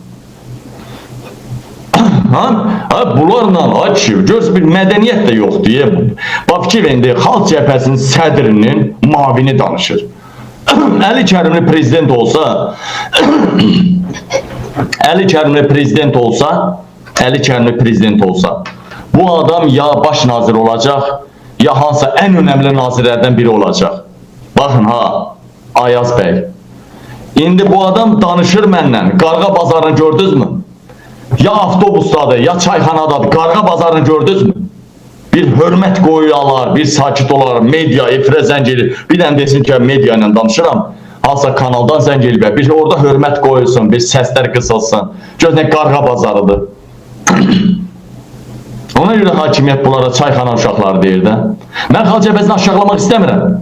Bunlarla göz bir mədəniyyət də yoxdur. Bakı vendi Xalq Cəbhəsinin sədrinin mavini danışır. Əli Kərimli prezident olsa, Əli Kərimli prezident olsa, Əli Kərimli prezident olsa, bu adam ya baş nazir olacaq, ya hansısa ən önəmli nazirlərdən biri olacaq. Baxın ha, Ayaz bəy. İndi bu adam danışır məndən, Qarğa bazarını gördünüzmü? Ya avtobusdadır, ya çayxanadadır, Qarğa bazarını gördünüzmü? Bir hörmət qoyuyorlar, bir sakit olar, media, efirə zəng edir. Bir dənə desin ki, media ilə danışıram, hansısa kanaldan zəng edir. Bir orada hörmət qoyulsun, bir səslər qısılsın. Göz nə Qarğa bazarıdır. Ona görə hakimiyyət bunlara çayxana uşaqları deyir də. Mən xalq cəbhəsini aşağılamaq istəmirəm.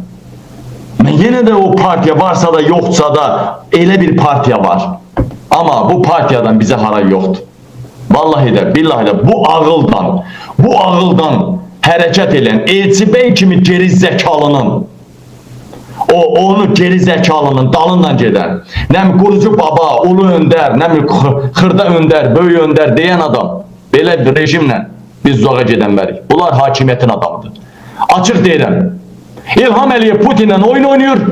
Mən yenə də o partiya varsa da, yoxsa da elə bir partiya var. Amma bu partiyadan bizə hara yoxdur. Vallahi də, billahi də bu ağıldan hərəkət edən Elçi bəy kimi geri zəkalının, onu geri zəkalının dalından gedən, nəmi qurucu baba, ulu öndər, nəmi xırda öndər, böyük öndər deyən adam, belə bir rejimlə biz uzağa gedənmərik. Bunlar hakimiyyətin adamıdır. Açıq deyirəm, İlham Əliyev Putin'lə oyun oynayır,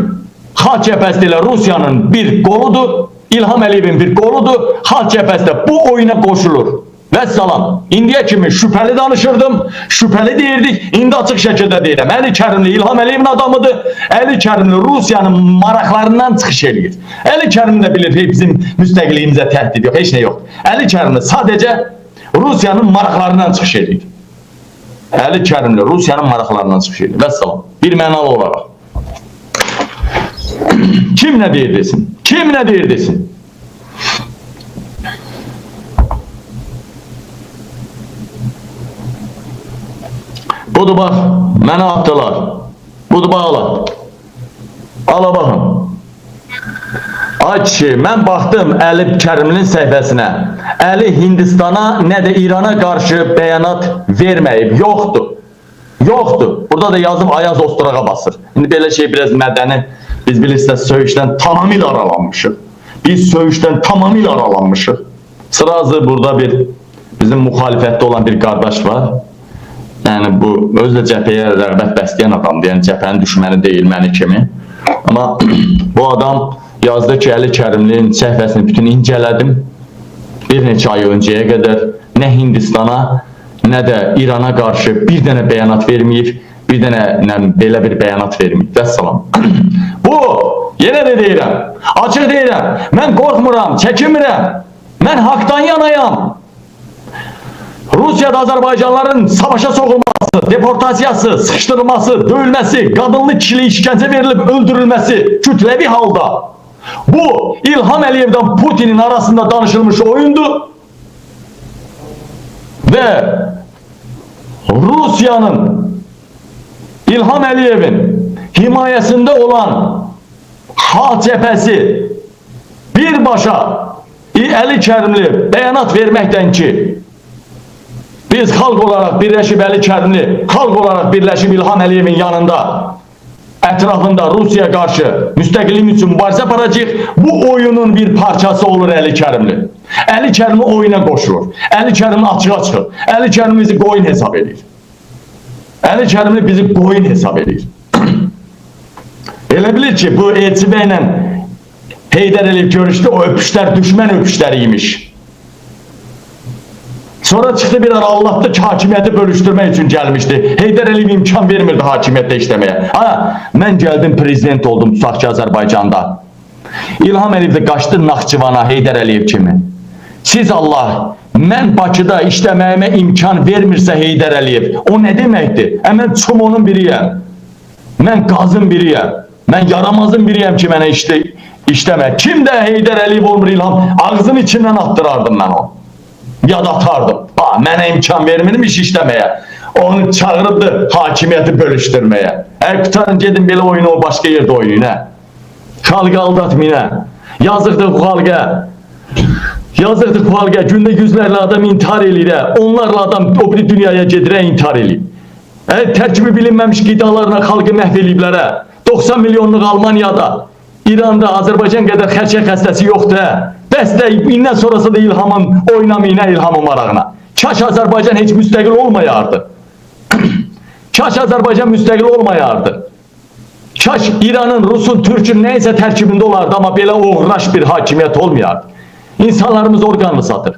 Xalq Cəbhəsi ilə Rusiyanın bir qoludur, İlham Əliyevin bir qoludur, Xalq Cəbhəsi də bu oyuna qoşulur. Vəssalam, indiyə kimi şübhəli danışırdım, şübhəli deyirdik, indi açıq şəkildə deyirəm. Əli Kərimli İlham Əliyevin adamıdır, Əli Kərimli Rusiyanın maraqlarından çıxış edir. Əli Kərimli də bilir, bizim müstəqilliyimizə təhdid yox, heç nə yox. Əli Kərimli sadəcə Rusiyanın maraqlarından çıxış edir. Əli Kərimli Rusiyanın maraqlarından çıxış edir. Vəssalam, bir mənalı olaraq. Kim nə deyir desin? Kim nə deyir desin? Budur bax, mənə atdılar. Budur bax, ala. Ala baxın. Ay kişi, mən baxdım Əli Kərimlinin səhifəsinə. Əli Hindistana, nə də İrana qarşı bəyanat verməyib. Yoxdur. Yoxdur. Burada da yazım Ayaz Osturağa basır. İndi belə şey biraz mədəni. Biz bilirsiniz, söyüşdən tamamilə aralanmışıq. Biz söyüşdən tamamilə aralanmışıq. Sırazı burada bizim müxalifətdə olan bir qardaş var. Yəni bu özlə cəbhəyə rəğbət bəsləyən adamdır. Yəni cəbhənin düşməni deyil məni kimi. Amma bu adam yazdı ki, Əli Kərimlinin səhifəsini bütün incələdim. Bir neçə ay öncəyə qədər nə Hindistana, nə də İrana qarşı bir dənə bəyanat verməyib, bir dənə belə bir bəyanat verməyib. Vəssalam. Bu, yenə də deyirəm, açıq deyirəm, mən qorxmuram, çəkinmirəm, mən haqdan yanayam. Rusiyada Azərbaycanlıların savaşa soğulması, deportasiyası, sıxışdırılması, döyülməsi, qadınlı kişili işgəncə verilib öldürülməsi kütləvi halda bu İlham Əliyevdən Putinin arasında danışılmış oyundur və Rusiyanın İlham Əliyevin himayəsində olan Xalq Cəbhəsi birbaşa Əli Kərimli bəyanat verməkdən ki, biz xalq olaraq birləşib Əli Kərimli, xalq olaraq birləşib İlham Əliyevin yanında, ətrafında Rusiyaya qarşı müstəqillik üçün mübarizə aparacaq, bu oyunun bir parçası olur Əli Kərimli. Əli Kərimli oyuna qoşulur. Əli Kərimli açığa çıxır. Əli Kərimli bizi qoyun hesab edir. Əli Kərimli bizi qoyun hesab edir. Elə bilir ki, bu Elçi bəylə Heydər Əliyev görüşdü, o öpüşlər düşmən öpüşləri imiş. Sonra çıxdı bir ara Allah'ta ki, hakimiyyəti bölüşdürmək üçün gəlmişdi. Heydər Əliyev imkan vermirdi hakimiyyətdə işləməyə. Mən gəldim, prezident oldum, tutaq ki, Azərbaycanda. İlham Əliyev də qaçdı Naxçıvana, Heydər Əliyev kimi. Siz Allah, mən Bakıda işləməyimə imkan vermirsə Heydər Əliyev, o nə deməkdir? Mən çumonun biriyəm, mən qazın biriyəm, mən yaramazın biriyəm ki, mənə işləmək. Kim də Heydər Əliyev olmur İlham, ağzının içindən attırardım mən onu. Ya da atardım. Mənə imkan vermirmiş işləməyə. Onu çağırıbdı hakimiyyəti bölüşdürməyə. Qutarın gedin belə oyunu o başqa yerdə oynayın. Xalqı aldatmayın. Yazıqdır bu xalqa. Yazıqdır bu xalqa. Gündə yüzlərlə adam intihar edir. Onlarla adam o bir dünyaya gedirə intihar edir. Tərkibi bilinməmiş qidalarla xalqı məhv ediblərə. 90 milyonluq Almaniyada, İranda, Azərbaycan qədər xərçək xəstəsi yoxdur. Bəs də indən sonrası da İlhamın oynamayına, İlhamın marağına. Kaş Azərbaycan heç müstəqil olmayardı. Kaş Azərbaycan müstəqil olmayardı. Kaş İranın, Rusun, Türk'ün neyse tərkibində olardı, ama belə uğraş bir hakimiyyət olmayardı. İnsanlarımız organını satır.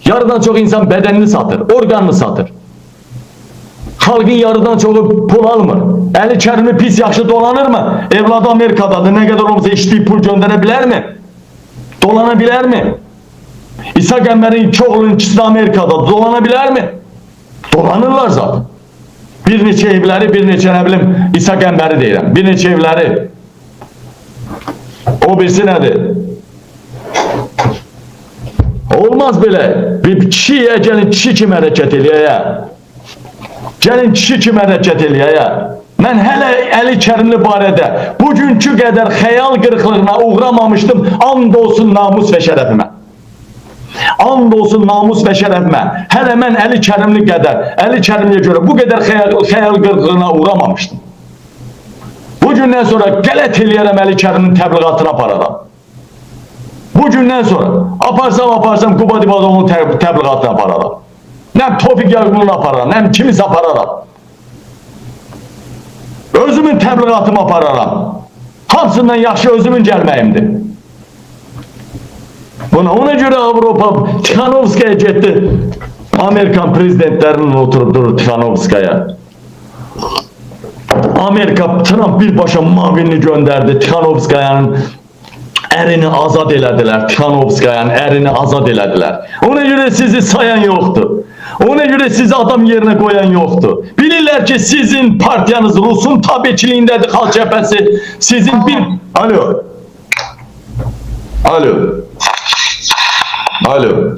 Yarıdan çok insan bədenini satır, organını satır. Xalqın yarıdan çoxu pul almır. Əli kərimi pis yaxşı dolanır mı? Evladı Amerikadadır, nə qədər olmasa işləyib pul göndərə bilər mi? Dolana bilər mi? İsa Qəmbərin iki oğlunun ikisi de Amerikada dolana bilər mi? Dolanırlar zaten. Bir neçə evləri, bir neçə nə bilim İsa Qəmbəri deyirəm. Bir neçə evləri. O birisi nədir? Olmaz belə. Bir kişiyə gəlin kişi kimi hərəkət eləyəyə. Gəlin kişi kimi hərəkət eləyəyə. Mən hələ Əli Kərimli barədə bugünkü qədər xəyal qırıqlığına uğramamışdım. And olsun namus və şərəfimə. And olsun namus və şərəfimə. Hələ mən Əli Kərimli qədər, Əli Kərimliyə görə bu qədər xəyal qırıqlığına uğramamışdım. Bugündən sonra qələt eləyərəm Əli Kərimin təbliğatına apararam. Bugündən sonra aparsam Quba Dibadovun təbliğatına apararam. Nəm Tofiq Yaqubunu apararam, nəm kimisə apararam. Özümün təbliğatımı apararam. Hamısından yaxşı özümün gəlməyimdir. Ona göre Avrupa Tikhanovskaya getdi. Amerikan prezidentlərinin oturup durur Tikhanovskaya. Amerika Trump birbaşa mavinini gönderdi. Tikhanovskayanın ərini azad elədilər. Tikhanovskayanın ərini azad elədilər. Ona göre sizi sayan yoktu. Ona göre sizi adam yerine koyan yoktu. Bilirler ki sizin partiyanız Rus'un tabiçiliğindedir, Xalq Cəbhəsi. Sizin bir... Alo. Alo. Alo.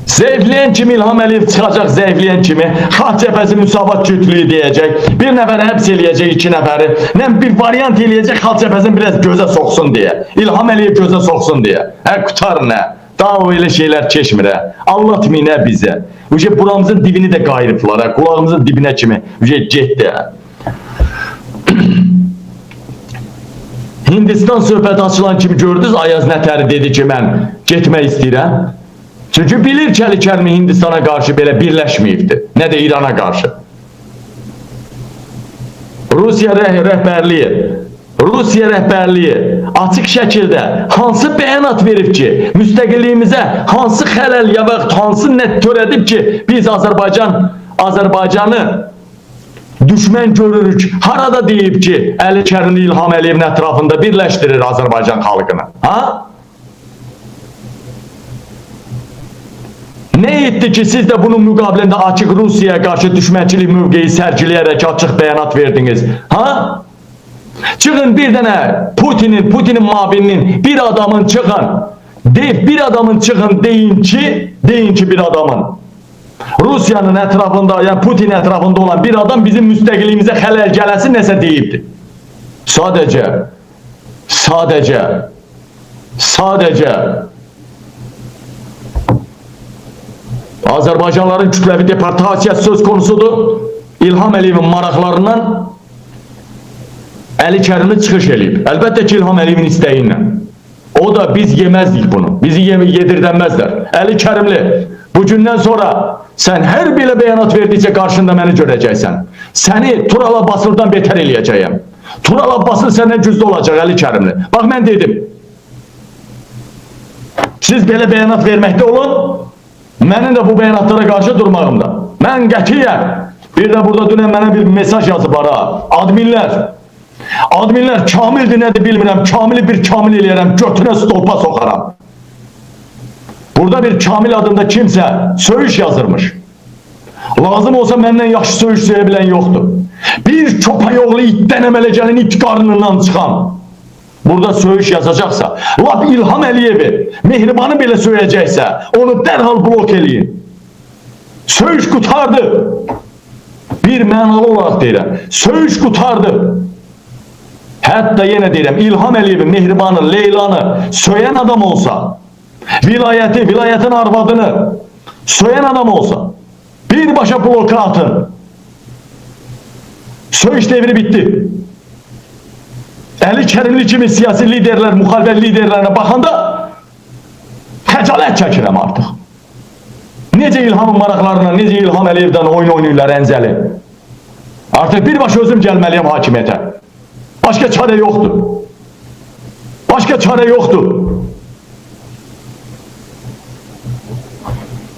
Zəifləyən kimi İlham Əliyev çıxacaq, zəifləyən kimi Xalq Cəbhəsi müsavat cütlüyü deyəcək. Bir nəfəri həbs eləyəcək, iki nəfəri. Bir variant eləyəcək, Xalq Cəbhəsini biraz gözə soxsun deyə. İlham Əliyev gözə soxsun deyə. Qutarın nə? Daha öyle şeyler keçmir. Anlatmayın bizə. Buramızın dibini de qayırıblar. Kulağımızın dibine kimi getdi. Hindistan söhbəti açılan kimi gördünüz, Ayaz Nətəri dedi ki, mən getmək istəyirəm. Çünki bilir ki, Əli Kərimi Hindistana qarşı belə birləşməyibdir. Nə də İrana qarşı. Rusiya rəhbərliyi açıq şəkildə hansı bəyanat verib ki, müstəqilliyimizə hansı xələl ya və hansı net törədib ki, biz Azərbaycanı düşmən görürük, harada deyib ki, Əli Kərimli İlham Əliyevin ətrafında birləşdirir Azərbaycan xalqını. Ha? Ne etdi ki, siz de bunun müqabilində açıq Rusiyaya qarşı düşmənçilik mövqeyi sərgiləyərək açıq bəyanat verdiniz? Ha? Çıxın bir dənə Putinin mavininin bir adamın çıxın deyin ki bir adamın Rusiyanın ətrafında, yani Putin ətrafında olan bir adam bizim müstəqilliyimizə xələl gələsi nəsə deyibdir. Sadəcə Azərbaycanların kütləvi deportasiyası söz konusudur. İlham Əliyevin maraqlarından Əli Kərimi çıxış eləyib. Əlbəttə ki, İlham Əliyevin istəyinlə. O da biz yeməzdik bunu. Bizi yedirdənməzlər. Əli Kərimli, bugündən sonra sən hər belə bəyanat verdikcə qarşında məni görəcəksən. Səni Tural Abbaslıdan betər eləyəcəyəm. Tural Abbaslı səndən güclü olacaq Əli Kərimli. Bax, mən dedim. Siz belə bəyanat verməkdə olun. Mənim də bu bəyanatlara qarşı durmağımda. Mən qətiyyən, bir də burada dünən mənə bir mesaj yazıblar ha. Adminlər kamildir nədir bilmirəm. Kamili bir kamil eləyərəm, götünə stolpa soxaram. Burada bir kamil adında kimsə söyüş yazırmış. Lazım olsa məndən yaxşı söyüş söyə bilən yoxdur. Bir çopayoğlu itdən əmələ gəlin it qarnından çıxan. Burada söyüş yazacaqsa, lap İlham Əliyevi, Mehribanı belə söyləyəcəksə, onu dərhal blok eləyin. Söyüş qutardı. Bir mənalı olaraq deyirəm. Söyüş qutardı. Hətta yenə deyirəm, İlham Əliyevi, Mehribanı, Leylanı söyən adam olsa, vilayətin arvadını söyən adam olsa, birbaşa bloka atın. Söyüş devri bitti. Əli Kərimli kimi siyasi liderlər, müxalifət liderlərinə baxanda xəcalət çəkirəm artıq. Necə İlhamın maraqlarına, necə İlham Əliyevdən oyun oynayırlar Əncəli? Artıq birbaşa özüm gəlməliyəm hakimiyyətə. Başqa çarə yoxdur. Başqa çarə yoxdur.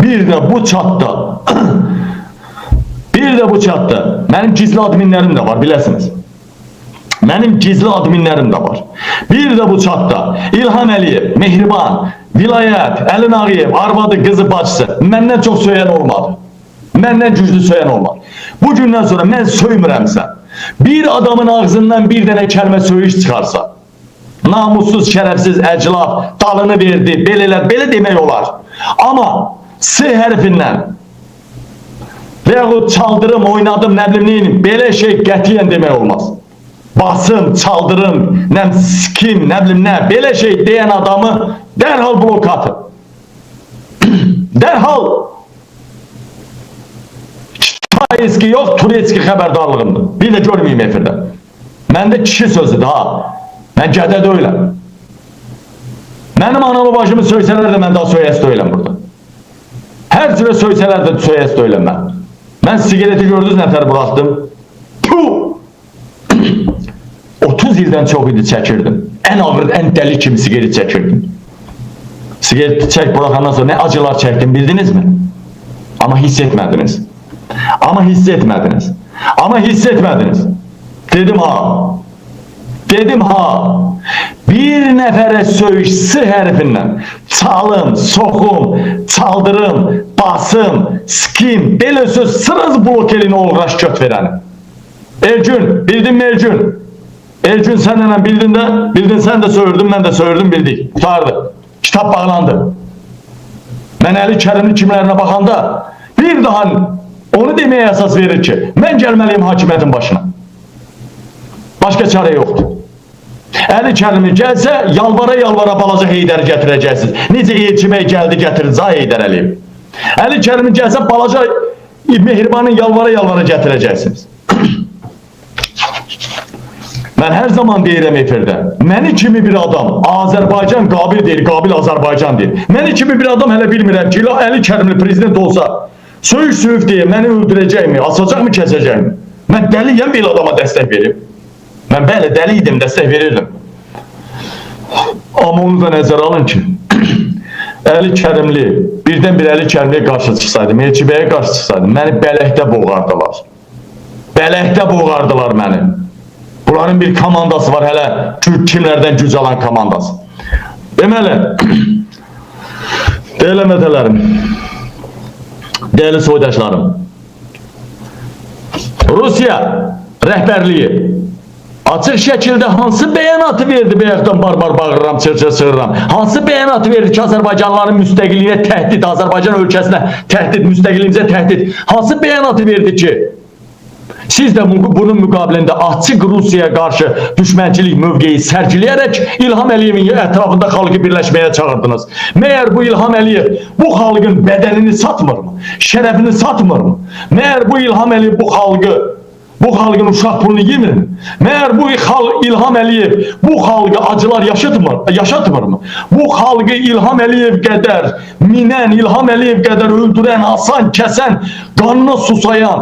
Bir də bu çatda mənim gizli adminlərim də var, biləsiniz. Mənim gizli adminlərim də var. Bir də bu çatda İlham Əliyev, Mehriban, Vilayət, Əlin Ağayev, arvadı, qızı, bacısı məndən çox söyən olmadı. Məndən güclü söyən olmadı. Bu gündən sonra mən söymürəmsə, bir adamın ağzından bir dənə kəlmə söyüş çıxarsa, namussuz, şərəfsiz, əclaf, dalını verdi, belə demək olar. Amma S hərfindən və yaxud çaldırım, oynadım, nə bilim neyim, belə şey qətiyyən demək olmaz. Basım, çaldırım, kim, nə bilim nə, belə şey deyən adamı dərhal blok atın. Dərhal Tayeski yox, Turetski xəbərdarlığımdır. Bir də görməyim efirdə. Məndə kişi sözüdür ha. Mən gədə deyiləm. Mənim anamı başımı söysələr də mən daha söyəs deyiləm burada. Hər cürə söysələr də söyəs deyiləm mən. Mən sigareti gördünüz nəfər buraxdım. 30 ildən çox idi çəkirdim. Ən ağır, ən dəli kimi sigaret çəkirdim. Sigaret çək buraxandan sonra nə acılar çəkdim bildinizmi? Amma hiss etmədiniz. Amma hiss etmədiniz. Amma hiss etmədiniz. Dedim ha. Dedim ha. Bir nəfərə söyüş S hərfindən çalım, soxum, çaldırım, basım, skim, belə söz sırası blok eline uğraş göt verəni. Ergün, bildin mi Ergün? Ergün sənlə bildin də, bildin sən də söyürdün, mən də söyürdüm, bildik. Tutardı. Kitap bağlandı. Mən Əli Kərimin kimlərinə baxanda bir daha onu deməyə əsas verir ki, mən gəlməliyim hakimiyyətin başına. Başqa çarə yoxdur. Əli Kərimi gəlsə, yalvara balaca Heydəri gətirəcəksiniz. Necə elçimək gəldi gətirir, Zay Heydər Əliyev. Əli Kərimi gəlsə, balaca Mehribanın yalvara gətirəcəksiniz. Mən hər zaman deyirəm efirdə, məni kimi bir adam, Azərbaycan qabil deyil, qabil Azərbaycan deyil. Məni kimi bir adam hələ bilmirəm ki, Əli Kərimli prezident olsa, söyüş deyə məni öldürəcəkmi, asacaqmı, kəsəcəkmi? Mən dəliyəm bir adama dəstək verib. Mən bəli, dəli idim, dəstək verirdim. Amma onu da nəzərə alın ki, Əli Kərimli, birdən bir Əli Kərimliyə qarşı çıxsaydım, Elçibəyə qarşı çıxsaydım, məni bələkdə boğardılar. Bələkdə boğardılar məni. Bunların bir komandası var, hələ kimlərdən güc alan komandası. Deməli, deyil əmədələrim, deyil soydaşlarım, Rusiya rəhbərliyi açıq şəkildə hansı bəyanatı verdi, bəyəkdən barbar bağırıram, çığıram, hansı bəyanatı verdi ki, Azərbaycanların müstəqilliyinə təhdid, Azərbaycan ölkəsinə təhdid, müstəqilliyimizə təhdid, hansı bəyanatı verdi ki, siz də bunun müqabilində açıq Rusiyaya qarşı düşmənçilik mövqeyi sərgiləyərək İlham Əliyevin ətrafında xalqı birləşməyə çağırdınız. Məyər bu İlham Əliyev bu xalqın bədənini satmırmı? Şərəfini satmırmı? Məyər bu İlham Əliyev bu xalqın uşaq pulunu yemirmi? Məyər bu İlham Əliyev bu xalqı acılar yaşatmırmı? Bu xalqı İlham Əliyev qədər minən, İlham Əliyev qədər öldürən, asan, kəsən, qanına susayan,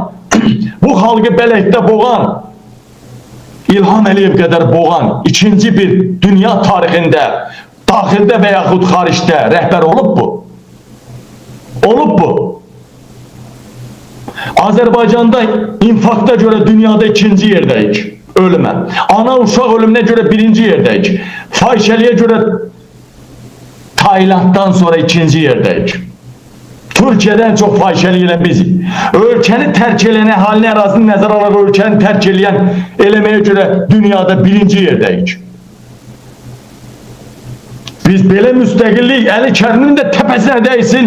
bu xalqı bələkdə boğan, İlham Əliyev qədər boğan ikinci bir dünya tarixində, daxildə və yaxud xaricdə rəhbər olub bu. Olub bu. Azərbaycanda infarkta görə dünyada ikinci yerdəyik, ölümə. Ana uşaq ölümünə görə birinci yerdəyik. Fahişəliyə görə Taylanddan sonra ikinci yerdəyik. Türkiye'den çok fahişəlik eləyən bizik. Ölkəni tərk eləyən, əhalini ərazini nəzərə alaraq ölkəni tərk eləyən eləməyə görə dünyada birinci yerdəyik. Biz belə müstəqillik Əli Kərimin də təpəsinə dəysin,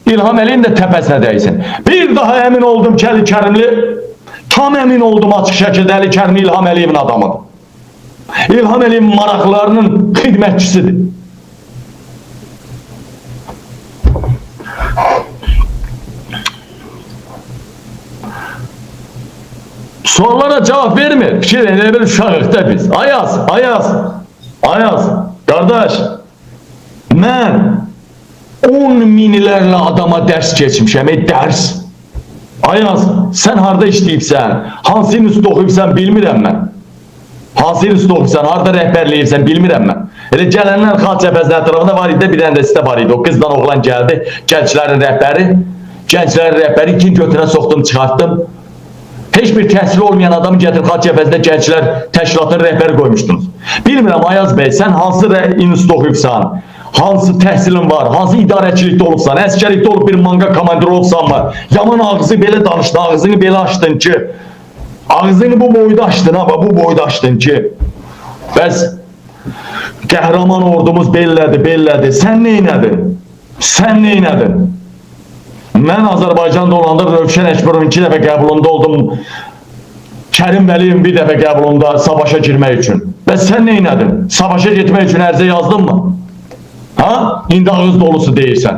İlham Əliyevin də təpəsinə dəysin. Bir daha əmin oldum ki, Əli Kərimli, tam əmin oldum açıq şəkildə Əli Kərimi İlham Əliyevin adamıdır. İlham Əliyevin maraqlarının xidmətçisidir. Sorulara cevap vermir. Fikir elə bir uşağıq da biz. Ayaz. Qardaş, mən 10 minlərlə adama dərs keçmişəm, dərs. Ayaz, sən harda işləyibsən, hansı institutda oxuyubsan bilmirəm mən. Hansı institutda oxuyubsan, harda rəhbərlik edirsən bilmirəm mən. Elə gələnlər xalq cəbhəsinin ətrafında var idi, bir dənə də sizdə var idi. O qızdan oğlan gəldi, gənclərin rəhbəri ikin götürə soxdum, çıxartdım. Heç bir təhsili olmayan adamı gətirib xalq cəbhəsində gənclər təşkilatının rəhbəri qoymuşdunuz. Bilmirəm Ayaz bəy, sən hansı institutda oxuyubsan, hansı təhsilin var, hansı idarəçilikdə olubsan, əskərlikdə olub bir manga komandiri olubsan mı? Yaman ağzı belə danışdın, ağzını belə açdın ki, ağzını bu boyda açdın ama bu boyda açdın ki, bəs qəhrəman ordumuz bellədi, sən neynədin? Sən neynədin? Mən Azərbaycanda olanda Rövşən Əkbərovun 2 dəfə qəbulunda oldum, Kərim Vəliyevin bir dəfə qəbulunda savaşa girmək üçün. Bəs sən neynədin? Savaşa getmək üçün ərizə yazdın mı? Ha? İndi ağız dolusu deyirsən.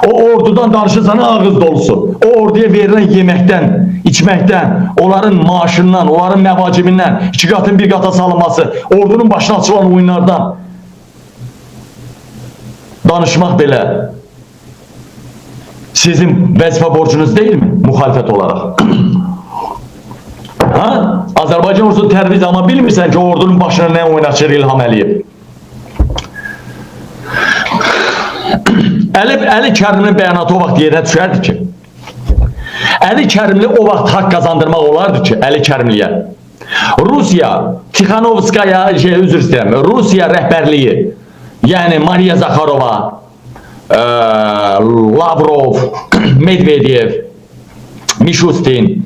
O ordudan danışırsan ağız dolusu. O orduya verilən yeməkdən, içməkdən, onların maaşından, onların məvacimindən 2 qatın 1 qata salınması, ordunun başına açılan oyunlardan danışmaq belə sizin vəzifə borcunuz değil mi? Muhalefet olarak. Ha? Azərbaycan ordusu tərbiz ama bilmirsən ki ordunun başına nə oynaşır İlham Əliyev. Əli Kərimli bəyanatı o vaxt yerinə düşərdi ki, Əli Kərimli o vaxt haqq qazandırmaq olardı ki, Əli Kərimliyə Rusiya, Tixanovskaya, üzr istəyirəm, Rusiya rəhbərliyi, yəni Mariya Zakharova, Lavrov, Medvedev, Mishustin,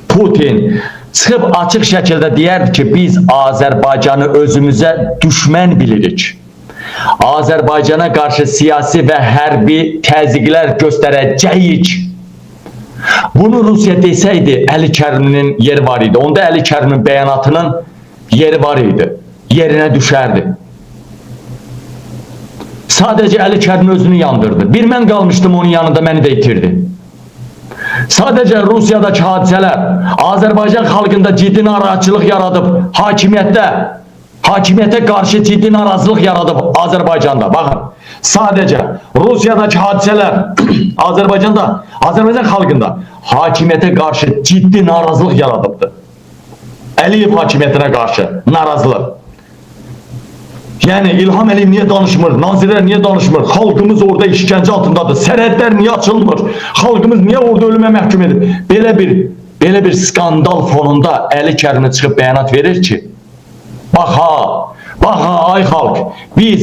Putin çıxıb açıq şəkildə deyərdi ki, biz Azərbaycanı özümüzə düşmən bilirik. Azərbaycana qarşı siyasi və hərbi təzyiqlər göstərəcəyik. Bunu Rusiya desəydi, Əli Kərimlinin yeri var idi. Onda Əli Kərimin bəyanatının yeri var idi. Yerinə düşərdi. Sadəcə Əli Kərim özünü yandırdı. Bir mən qalmışdım onun yanında, məni də itirdi. Sadəcə Rusiyadakı hadisələr Azərbaycan xalqında ciddi narahatçılıq yaradıb, hakimiyyətə qarşı ciddi narazılıq yaradıb Azərbaycanda. Baxın, sadəcə Rusiyadakı hadisələr Azərbaycan xalqında hakimiyyətə qarşı ciddi narazılıq yaradıbdır. Əliyev hakimiyyətinə qarşı narazılıq. Yəni İlham Əliyev niyə danışmır, nazirlər niyə danışmır, xalqımız orada işgəncə altındadır, sərhədlər niyə açılmır, xalqımız niyə orada ölümə məhkum edilir? Belə bir skandal fonunda Əli Kərimli çıxıb bəyanat verir ki, bax ha, ay xalq, biz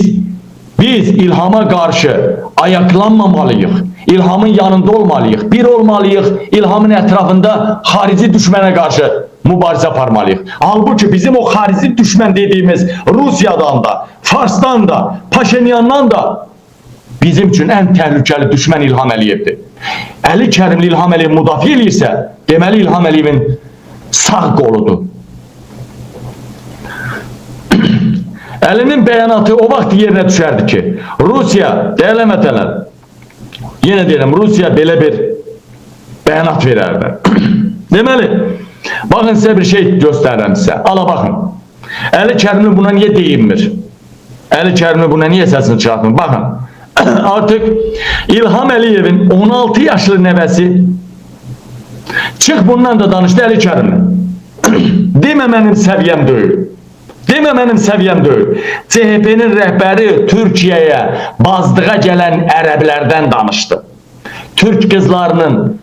İlhama qarşı ayaklanmamalıyıq, İlhamın yanında olmalıyıq, bir olmalıyıq, İlhamın ətrafında xarici düşmənə qarşı mübarizə aparmalıyıq. Halbuki bizim o xarici düşmən dediyimiz Rusiyadan da, Farsdan da, Paşinyandan da bizim üçün ən təhlükəli düşmən İlham Əliyevdir. Əli Kərimli İlham Əliyev müdafiə edirsə, deməli İlham Əliyevin sağ qoludur. Əlinin bəyanatı o vaxt yerinə düşərdi ki, Rusiya, dəyərli həmvətənlər, yenə deyirəm, Rusiya belə bir bəyanat verərdi. Deməli, baxın sizə bir şey göstərirəm sizə. Ala baxın. Əli Kərimli buna niyə deyinmir? Əli Kərimli buna niyə səsini çıxartmır? Baxın. Artıq İlham Əliyevin 16 yaşlı nəvəsi çıx bundan da danışdı Əli Kərimli. Demə mənim səviyyəm deyil. Demə mənim səviyyəm deyil. CHP-nin rəhbəri Türkiyəyə bazdığa gələn ərəblərdən danışdı. Türk qızlarının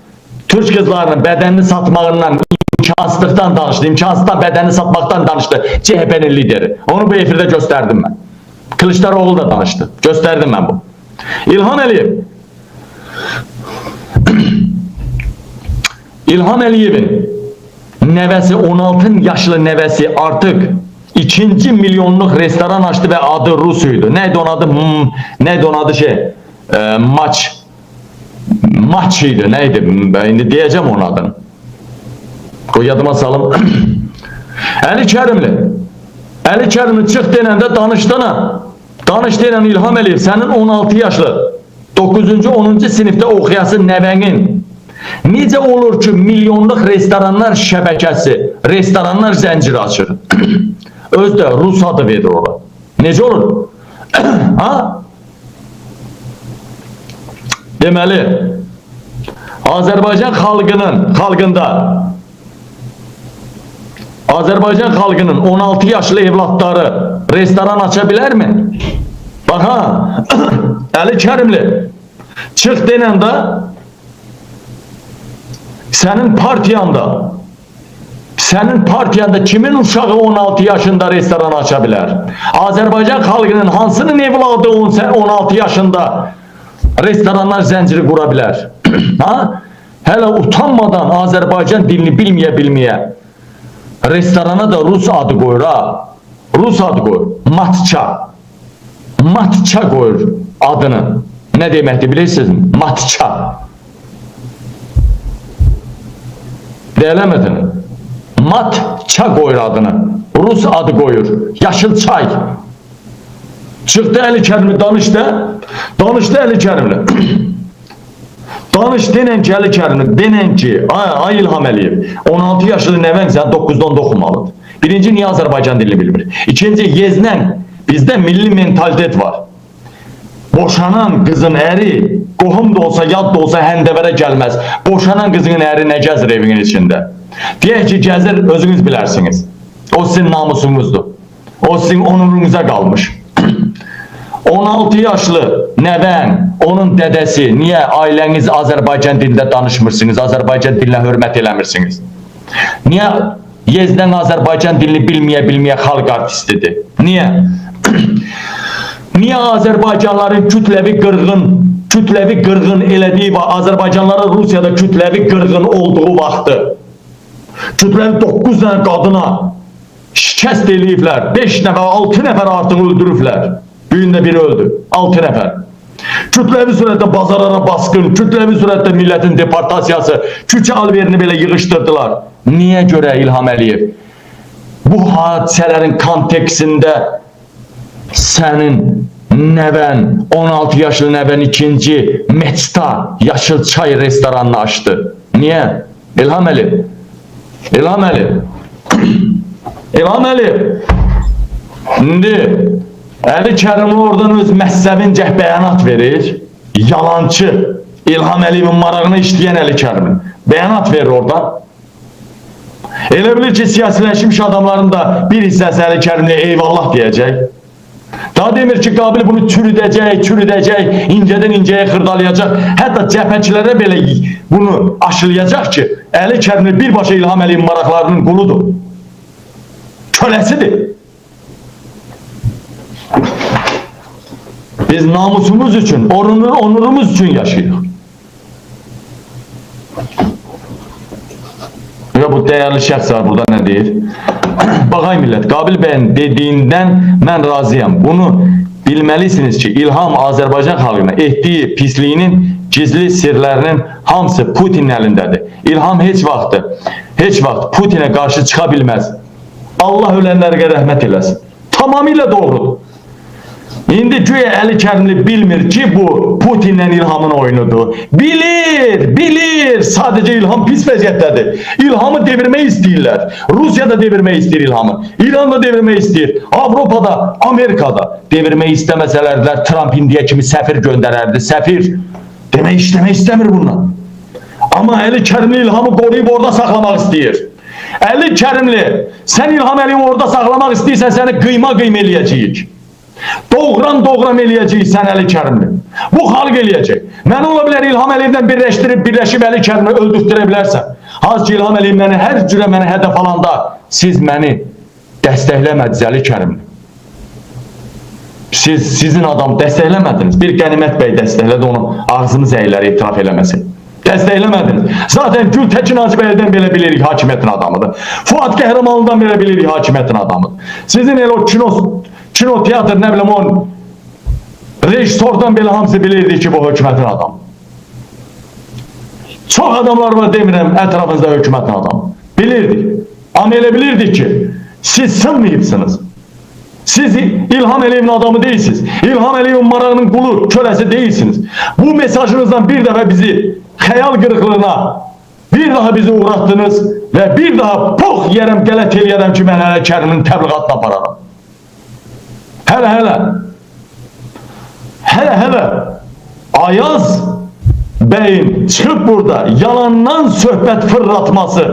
bədənini satmağından, imkansızlıqdan danışdı. İmkansızdan bədənini satmaqdan danışdı CHP-nin lideri. Onu bu efirdə göstərdim mən. Kılıçdaroğlu da danışdı. Göstərdim mən bu. İlham Əliyevin nəvəsi, 16 yaşlı nəvəsi artıq 2 milyonluq restoran açdı və adı Rusuydu. Neydi onun adı? Neydi onun adı şey? Maç idi. Neydi? Ben indi deyəcəm onun adını. O yadıma salım. Əli Kərimli çıx denəndə danışdana. Danış denən İlham Əliyev, sənin 16 yaşlı 9-cu 10-cu sinifdə oxuyası nəvənin necə olur ki milyonluq restoranlar şəbəkəsi, restoranlar zənciri açır? Özdə Rus adı verir ora. Necə olur? Ha? Deməli, Azərbaycan xalqının 16 yaşlı evlatları restoran aça bilərmi? Bax ha, Əli Kərimli çıx denən də sənin partiyanda kimin uşağı 16 yaşında restoran aça bilər? Azərbaycan xalqının hansının evladı 16 yaşında restoranlar zənciri qura bilər? Ha? Hələ utanmadan Azərbaycan dilini bilməyə restorana da Rus adı qoyur ha. Rus adı qoyur. Matça. Matça qoyur adını. Nə deməkdir bilirsiniz? Matça. Deyələmədin. Matça qoyur adını. Rus adı qoyur. Yaşıl çay. Çıxdı Əli Kərimli danışdı. Danışdı Əli Kərimli. Danış denən ki Əli Kərimli. Denən ki ay İlham Əliyev 16 yaşlı nəvən sən 9-dan oxumalıdır. Birinci niyə Azərbaycan dilini bilmir? İkinci yezdən bizdə milli mentalitet var. Boşanan qızın əri qohum da olsa yad da olsa həndəvərə gəlməz. Boşanan qızın əri nə gəzir evinin içində? Deyək ki gəzir özünüz bilərsiniz. O sizin namusunuzdur. O sizin onurunuza qalmış. 16 yaşlı nəvən, onun dədəsi, niyə ailəniz Azərbaycan dilində danışmırsınız, Azərbaycan dilinə hörmət eləmirsiniz? Niyə yezdən Azərbaycan dilini bilməyə xalq artistidir? Niyə? Niyə Azərbaycanların kütləvi qırğın elədiyi və Azərbaycanların Rusiyada kütləvi qırğın olduğu vaxtı kütləvi 9 dənə qadına şikəst eləyiblər, 5 nəfər, 6 nəfər artıq öldürüblər. Büyündə biri öldü, 6 nəfər. Kütləvi surətdə bazarlara baskın, kütləvi surətdə millətin deportasiyası, küçə alverini belə yığışdırdılar. Niyə görə İlham Əliyev? Bu hadisələrin kontekstində sənin nəvən, 16 yaşlı nəvən ikinci Meçta Yaşıl Çay restoranını açdı. Niyə? İlham Əliyev. İlham Əliyev. İlham Əliyev. İndi Əli Kərimli oradan öz məhzəvincə bəyanat verir. Yalancı. İlham Əliyevin marağını işləyən Əli Kərimli. Bəyanat verir oradan. Elə bilir ki, siyasiləşmiş adamların da bir hissəsi Əli Kərimliyə eyvallah deyəcək. Daha demir ki, Qabil bunu çürüdəcək, incədən incəyə xırdalayacaq. Hətta cəbhəçilərə belə bunu aşılayacaq ki, Əli Kərimli birbaşa İlham Əliyevin maraqlarının quludur. Köləsidir. Biz namusumuz üçün, onurumuz üçün yaşayırıq. Və bu dəyərli şəxslər burada nə deyir? Baxay millət, Qabil bəyin dediyindən mən razıyam. Bunu bilməlisiniz ki, İlham Azərbaycan xalqına etdiyi pisliyinin gizli sirlərinin hamısı Putinin əlindədir. İlham heç vaxt Putinə qarşı çıxa bilməz. Allah ölənlərə rəhmət eləsin. Tamamilə doğrudur. İndi güya Əli Kərimli bilmir ki, bu Putinlə İlhamın oyunudur. Bilir. Sadəcə İlham pis vəziyyətdədir. İlhamı devirmək istəyirlər. Rusiyada devirmək istəyir İlhamı. İran'da devirmək istəyir. Avropada, Amerikada devirmək istəməsələrlər Trump indiyə kimi səfir göndərərdi. Səfir demək istəmir bundan. Amma Əli Kərimli İlhamı qoruyub orada saxlamaq istəyir. Əli Kərimli, sən İlham Əliyevi orada saxlamaq istəyirsən, səni qıyma eləyəcəyik. Doğram eləyəcəyik sən Əli Kərimli. Bu xalq eləyəcək. Mən ola bilər İlham Əliyevdən birləşib Əli Kərimli öldürtdürə bilərsən. Az ki İlham Əliyev hər cürə məni hədəf alanda siz məni dəstəkləmədiniz Əli Kərimli. Sizin adam dəstəkləmədiniz. Bir Qənimət bəy dəstəklədi, onu ağzınız əyləri itiraf eləməsin. Dəstəkləmədiniz. Zaten Gültekin Hacıbəylidən belə bilirik hakimiyyətin adamıdır. Fuad Qəhrəmanlıdan belə bilirik hakimiyyətin adamıdır. Sizin elə o kino teatr, nə biləm o rejissordan belə hamısı bilirdi ki, bu hökumətin adamı. Çox adamlar var demirəm ətrafınızda hökumətin adamı. Bilirdik. Amma elə bilirdik ki, siz sınmayıbsınız. Siz İlham Əliyevin adamı değilsiniz. İlham Əliyevin marağının qulu, köləsi değilsiniz. Bu mesajınızdan bir dəfə bizi xəyal qırıqlığına bir daha bizi uğratdınız və bir daha pox yerəm, qələt eləyərəm ki, mən Əli Kərimin təbliğatına apararam. Hələ Ayaz bəyin çıxıb burada yalandan söhbət fırlatması,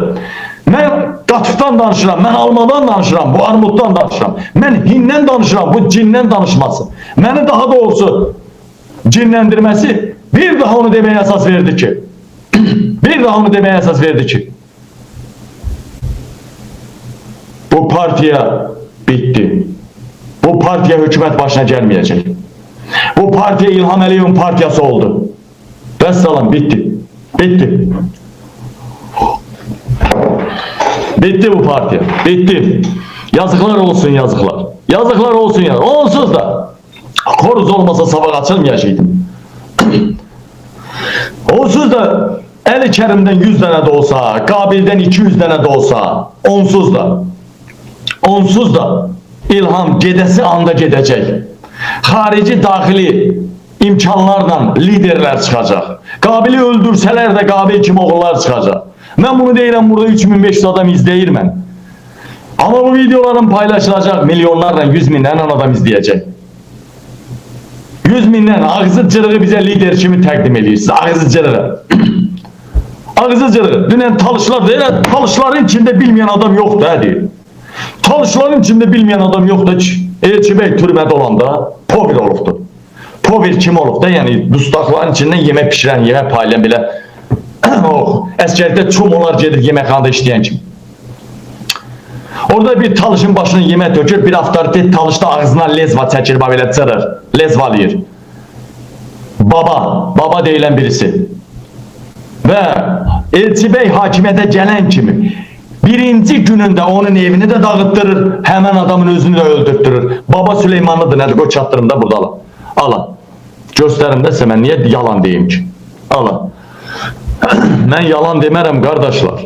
mən qatıqdan danışıram, mən almadan danışıram, bu armuddan danışıram, mən hindən danışıram, bu cindən danışması, məni daha doğrusu cinləndirməsi bir daha onu deməyə əsas verdi ki, bu partiya bitti. Bu partiya hükümet başına gelmeyecek. Bu partiya İlham Əliyevin partiyası oldu. Vəssalam, bitti. Bitti bu partiya. Bitti. Yazıklar olsun yazıklar. Yazıklar olsun ya. Onsuz da koruz olmasa sabah açılmayacaqdım. Onsuz da Əli Kərimdən 100 dənə də olsa, Qabildən 200 dənə də olsa, onsuz da İlham gedəsi anda gedəcək. Xarici daxili imkanlarla liderlər çıxacaq. Qabili öldürsələr də Qabil kimi oğullar çıxacaq. Mən bunu deyirəm, burada 3500 adam izləyir mən. Amma bu videoların paylaşılacaq milyonlarla, 100 minlərlə adam izləyəcək. 100 minlərlə ağzı cırığı bizə lider kimi təqdim edirsiniz. Ağzı cırığı. Ağzı cırığı. Dünən Talışlar deyir, Talışların içində bilməyən adam yoxdur, deyir. Talışların içində bilməyən adam yoxdur ki, Elçi Bey türmədə olanda Povir olubdur. Povir kim olubdur? Yəni dustaqların içindən yemək pişirən, yemək paylayan belə əskərdə çum olar gedir yeməkxanada işləyən kimi. Orada bir Talışın başına yemək dökür, bir avtoritet Talışda ağzına lezva çəkir, belə cırır, lezvalayır. Baba deyilən birisi. Və Elçi Bey hakimiyyətə gələn kimi birinci günündə onun evini də dağıtdırır, həmən adamın özünü də öldürtdürür. Baba Süleymanlıdır, nədir? O çatdırım da burada ala. Göstərim də sizə, mən niyə yalan deyim ki? Ala. Mən yalan demərəm, qardaşlar.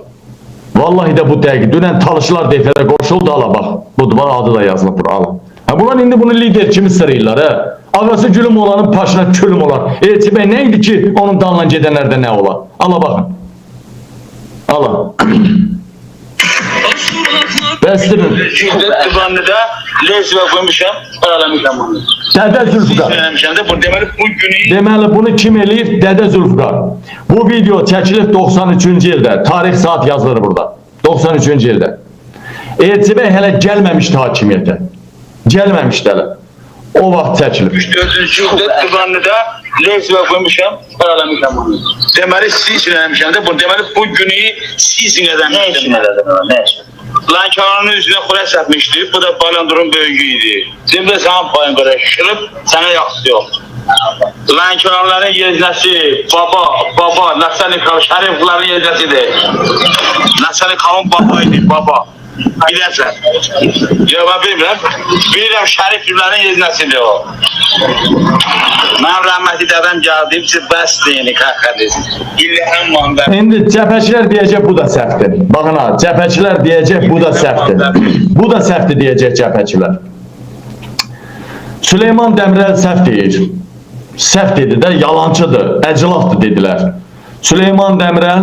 Vallahi də bu dəqiq. Dünən Talışlar defədə qoşuldu, ala bax. Bu adı da yazılıb bura, ala. Bunlar indi bunu lider kimi sırayırlar, hə? Ağası gülüm olanın başına külüm olar. Elçi Bey nə idi ki, onun danla gedənlərdə nə olar? Ala baxın. Ala. Bəsdirin. Divanlıda lezva koymuşam, ağlamışam onu. Dədə Zülfüqar. Deməli, bunu kim eləyir? Dədə Zülfüqar. Bu video çəkilib 93-cü ildə. Tarix saat yazılır burada. 93-cü ildə. Elçi Bey hələ gəlməmişdi hakimiyyətə. Gəlməmişdi hələ. O vaxt çəkilib. 3-4-cü ildə Divanlıda lezva koymuşam, ağlamışam onu. Deməli, siz üçün eləmişəm də, deməli, bu günü siz üçün eləmişəm. Nə üçün? Lankarının üzünə xurə səpmişdi, bu da Balandurun böyüyü idi. Şimdi sana payın qədər şişirib, sənə yaxşı yox. Lankarların yeznəsi, baba, Naxçanikov, Şəriflərin yeznəsidir. Naxçanikovun baba idi, baba. Bilirsən. Yox, mən bilmirəm. Bilirəm, Şəriflərin yeznəsidir o. Mən rəhmətli dədəm gəldim, siz bəs deyini, qəhqədir. İlləhəm manda. İndi cəbhəçilər deyəcək, bu da səhvdir. Baxın ha, cəbhəçilər deyəcək, bu da səhvdir. Bu da səhvdir deyəcək cəbhəçilər. Süleyman Demirel səhv deyir. Səhv dedi də, yalancıdır, əclafdır dedilər. Süleyman Demirel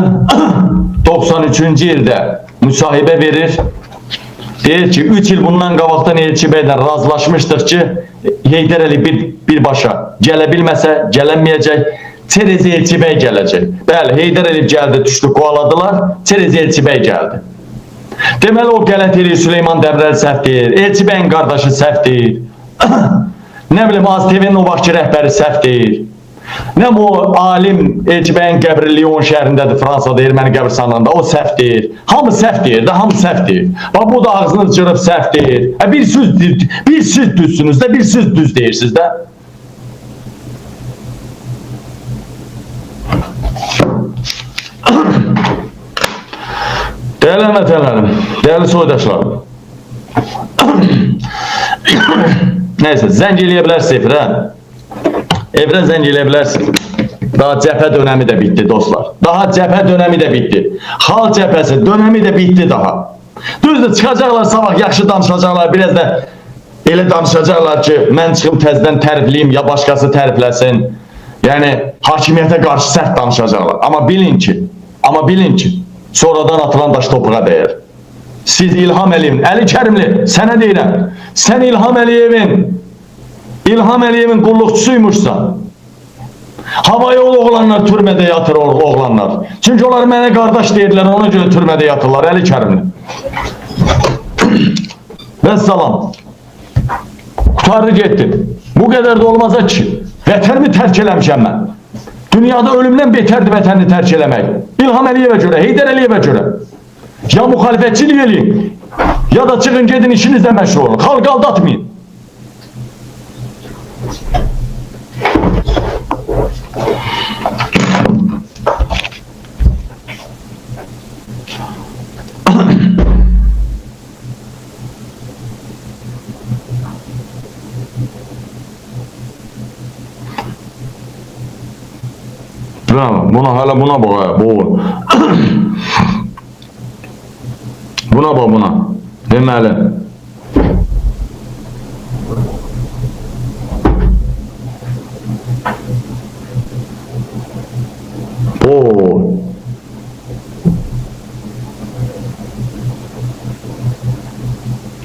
93-cü ildə müsahibə verir. Deyir ki, 3 il bundan qabaqdan Elçi Bey'dən razılaşmışdıq ki, Heydər Əliyev birbaşa gələ bilməsə, gələnməyəcək, Çerez Elçi Bey gələcək. Bəli, Heydər Əliyev gəldi, düşdü, qovaladılar, Çerez Elçi Bey gəldi. Deməli, o qələt eləyir, Süleyman Demirel səhv deyir, Elçi Bey'in qardaşı səhv deyir. Nə bilim, AzTV'nin o vaxtki rəhbəri səhv deyir. Nə o alim Elçi Bey'in qəbri Lyon şəhərindədir, Fransada, erməni qəbirstanlığında, o səhv deyir. Hamı səhv deyir də, hamı səhv deyir. Bax, bu da ağzınız cırıb səhv deyir. Bir siz düzsünüz də, bir siz düz deyirsiniz də. Değerli vətənlərim, değerli soydaşlarım. Neyse, zəng eləyə bilərsiniz efirə. Efirə zəng eləyə bilərsiniz. Daha cəbhə dönəmi də bitdi dostlar. Daha cəbhə dönəmi də bitdi. Xalq cəbhəsi dönəmi də bitdi daha. Düzdür, çıxacaqlar sabah, yaxşı danışacaqlar, biraz da elə danışacaqlar ki, mən çıxım təzdən tərifliyim, ya başqası tərifləsin. Yəni, hakimiyyətə qarşı sərt danışacaqlar. Amma bilin ki, sonradan atılan daş topuğa dəyər. Siz İlham Əliyevin, Əli Kərimli, sənə deyirəm, sən İlham Əliyevin qulluqçusuymuşsan, Hava yolu oğlanlar türmədə yatır oğlanlar. Çünki onlar mənə qardaş deyirlər, ona görə türmədə yatırlar, Əli Kərimli. Vəssalam. Qutardı getdi. Bu qədər də olmaz ki, vətənimi tərk eləmişəm mən. Dünyada ölümdən betərdir vətənini tərk eləmək. İlham Əliyevə görə, Heydər Əliyevə görə. Ya müxalifətçilik eləyin, ya da çıxın gedin işinizlə məşğul olun. Xalqı aldatmayın. Hala buna bak bu. Buna bak buna. Deməli. Bu.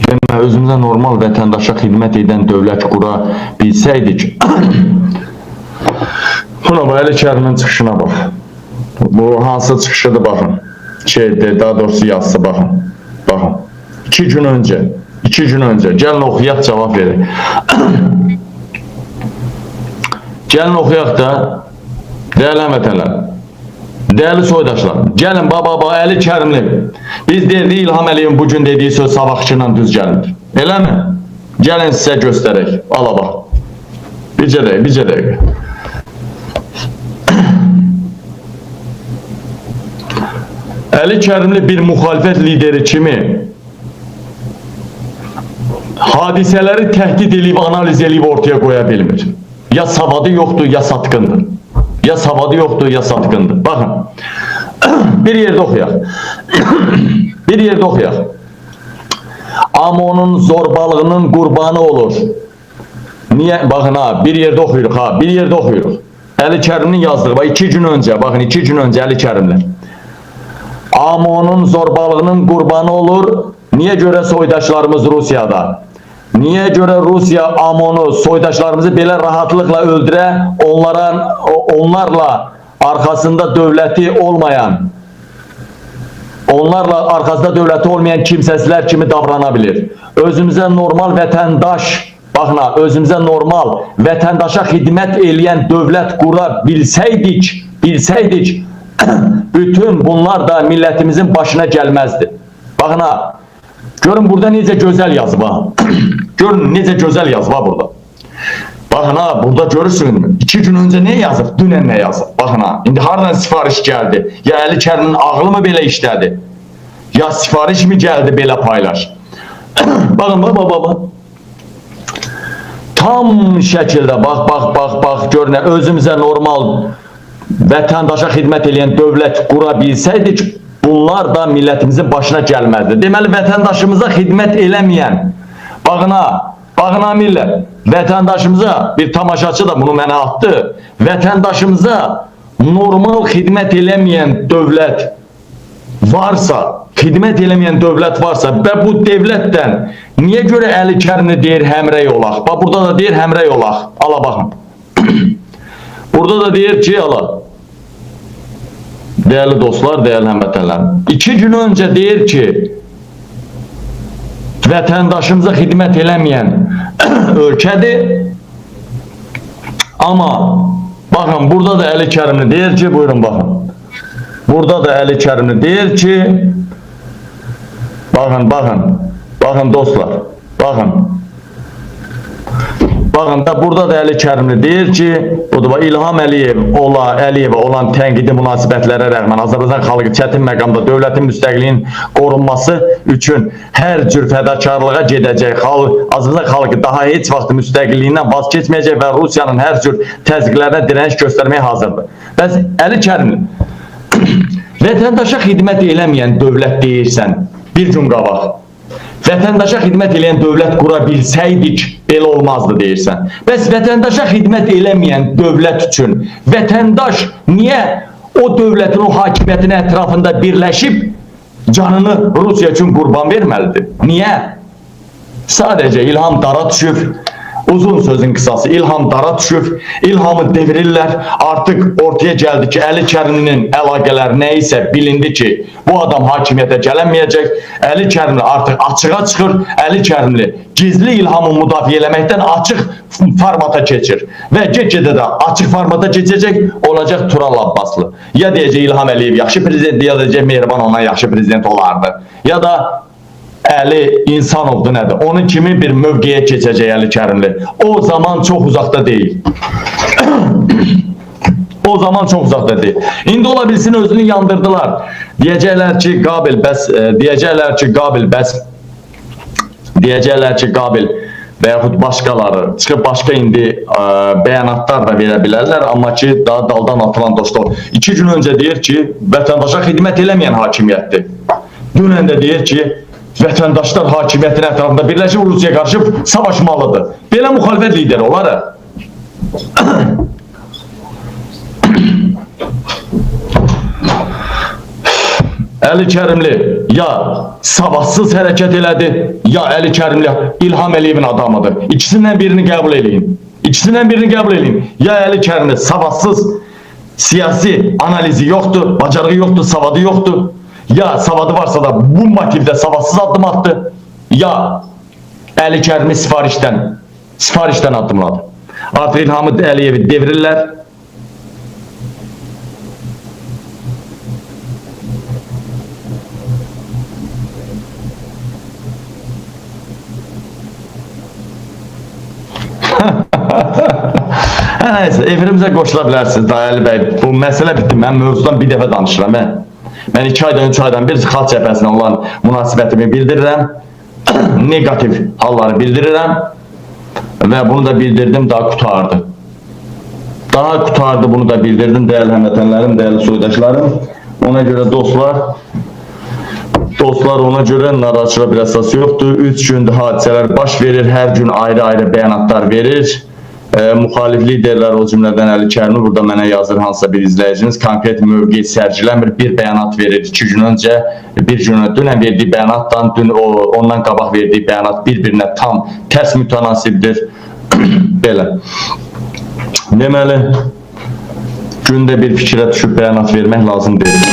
Deməli özümüzə normal vətəndaşa xidmət edən dövlət qura bilsəydik. Buna bax, Əli Kərimin çıxışına bax. Bu hansı çıxışıdır baxın. Daha doğrusu yazısı baxın. Baxın. 2 gün öncə. Gəlin oxuyaq, cavab verin. Gəlin oxuyaq da, dəyərli həmvətənlər, dəyərli soydaşlar, gəlin baba, Əli Kərimli. Biz deyildi İlham Əliyevin bugün dediyi söz sabahçı ilə düz gəlindir. Eləmi? Gəlin sizə göstərək. Ala bax. Bircə dəqiqə. Əli Kərimli bir müxalifət lideri kimi hadisələri təhdid edib, analiz edib ortaya qoya bilmir. Ya savadı yoxdur, ya satqındır. Baxın, bir yerdə oxuyaq. Amonun zorbalığının qurbanı olur. Niyə? Baxın ha, bir yerdə oxuyuruq. Əli Kərimlinin yazdığı, 2 gün öncə, baxın 2 gün öncə Əli Kərimli. Amonun zorbalığının qurbanı olur. Niyə görə soydaşlarımız Rusiyada? Niyə görə Rusiya Amonu, soydaşlarımızı belə rahatlıqla öldürə, onlarla arkasında dövləti olmayan kimsəsizlər kimi davrana bilir? Özümüzə normal vətəndaş, baxın ha, özümüzə normal vətəndaşa xidmət eləyən dövlət qura bilsəydik, bütün bunlar da millətimizin başına gəlməzdi. Baxın ha, görün burada necə gözəl yazıb ha. Görün necə gözəl yazıb ha burada. Baxın ha, burada görürsünüz. 2 gün öncə nə yazıb, dünən nə yazıb. Baxın ha, indi haradan sifariş gəldi? Ya Əli Kərimin ağlı mı belə işlədi? Ya sifariş mi gəldi belə paylaş? Baxın, bax. Tam şəkildə, bax, görün, özümüzə normal vətəndaşa xidmət edən dövlət qura bilsəydik, bunlar da millətimizin başına gəlməzdi. Deməli, vətəndaşımıza xidmət eləməyən, baxın ha millət, vətəndaşımıza, bir tamaşaçı da bunu mənə atdı, vətəndaşımıza normal xidmət eləməyən dövlət varsa və bu dövlətdən niyə görə Əli Kərimli deyir həmrəy olaq? Bax, burada da deyir həmrəy olaq. Ala baxın. Burada da deyir ki, değerli dostlar, değerli həmvətənlər, 2 gün öncə deyir ki, vətəndaşımıza xidmət eləməyən ölkədir. Amma baxın, burada da Əli Kərimli deyir ki, buyurun baxın. Burada da Əli Kərimli deyir ki, baxın dostlar, Baxın da burada da Əli Kərimli deyir ki, İlham Əliyevə olan tənqidi münasibətlərə rəğmən Azərbaycan xalqı çətin məqamda dövlətin müstəqilliyin qorunması üçün hər cür fədakarlığa gedəcək. Azərbaycan xalqı daha heç vaxt müstəqilliyindən vaz keçməyəcək və Rusiyanın hər cür təzyiqlərinə dirəniş göstərməyə hazırdır. Bəs Əli Kərimli, vətəndaşa xidmət eləməyən dövlət deyirsən, bir gün qabaq. Vətəndaşa xidmət eləyən dövlət qura bilsəydik, belə olmazdı deyirsən. Bəs vətəndaşa xidmət eləməyən dövlət üçün vətəndaş niyə o dövlətin, o hakimiyyətin ətrafında birləşib canını Rusiya üçün qurban verməlidir? Niyə? Sadəcə İlham dara düşüb, Uzun sözün qısası, İlham dara düşüb, İlhamı devirirlər. Artıq ortaya gəldi ki, Əli Kərimlinin əlaqələri nə isə bilindi ki, bu adam hakimiyyətə gələnməyəcək. Əli Kərimli artıq açığa çıxır. Əli Kərimli gizli İlhamı müdafiə eləməkdən açıq formata keçir. Və get-gedə də açıq formata keçəcək, olacaq Tural Abbaslı. Ya deyəcək İlham Əliyev yaxşı prezident, ya deyəcək Mehriban ondan yaxşı prezident olardı. Ya da Əli İnsanovdur nədir? Onun kimi bir mövqeyə keçəcək Əli Kərimli. O zaman çox uzaqda deyil. O zaman çox uzaqda deyil. İndi ola bilsin özünü yandırdılar. Deyəcəklər ki, Qabil bəs, deyəcəklər ki, Qabil bəs, deyəcəklər ki, Qabil və yaxud başqaları çıxıb başqa indi bəyanatlar da verə bilərlər, amma ki, daha daldan atılan dostlar. 2 gün öncə deyir ki, vətəndaşa xidmət eləməyən hakimiyyətdir. Dünən də deyir ki, vətəndaşlar hakimiyyətin ətrafında birləşib Rusiyaya qarşı savaşmalıdır. Belə müxalifət lideri olar. Əli Kərimli ya savadsız hərəkət elədi, ya Əli Kərimli İlham Əliyevin adamıdır. İkisindən birini qəbul eləyin. İkisindən birini qəbul eləyin. Ya Əli Kərimli savadsız, siyasi analizi yoxdur, bacarığı yoxdur, savadı yoxdur. Ya savadı varsa da bu motivdə savadsız addım attı, ya Əli Kərimi sifarişdən addımladı. Artıq İlhamı Əliyevi devirirlər. Nəysə, efirimizə qoşula bilərsiniz Əli bəy. Bu məsələ bitdi. Mən mövzudan bir dəfə danışıram. Mən 2 aydan 3 aydan bir xalq cəbhəsinə olan münasibətimi bildirirəm. Negativ halları bildirirəm. Və bunu da bildirdim, daha qutardı. Daha qutardı, bunu da bildirdim dəyərli həmvətənlərim, dəyərli soydaşlarım. Ona görə dostlar ona görə narahatçılığa bir əsas yoxdur. 3 gündür hadisələr baş verir, hər gün ayrı-ayrı bəyanatlar verir. Müxalif liderlər, o cümlədən Əli Kərimi burada mənə yazır hansısa bir izləyiciniz, konkret mövqe sərgiləmir, bir bəyanat verir 2 gün öncə, dünən verdiyi bəyanatdan, ondan qabaq verdiyi bəyanat bir-birinə tam tərs mütənasibdir. Belə. Deməli, gündə bir fikrə düşüb bəyanat vermək lazım deyil.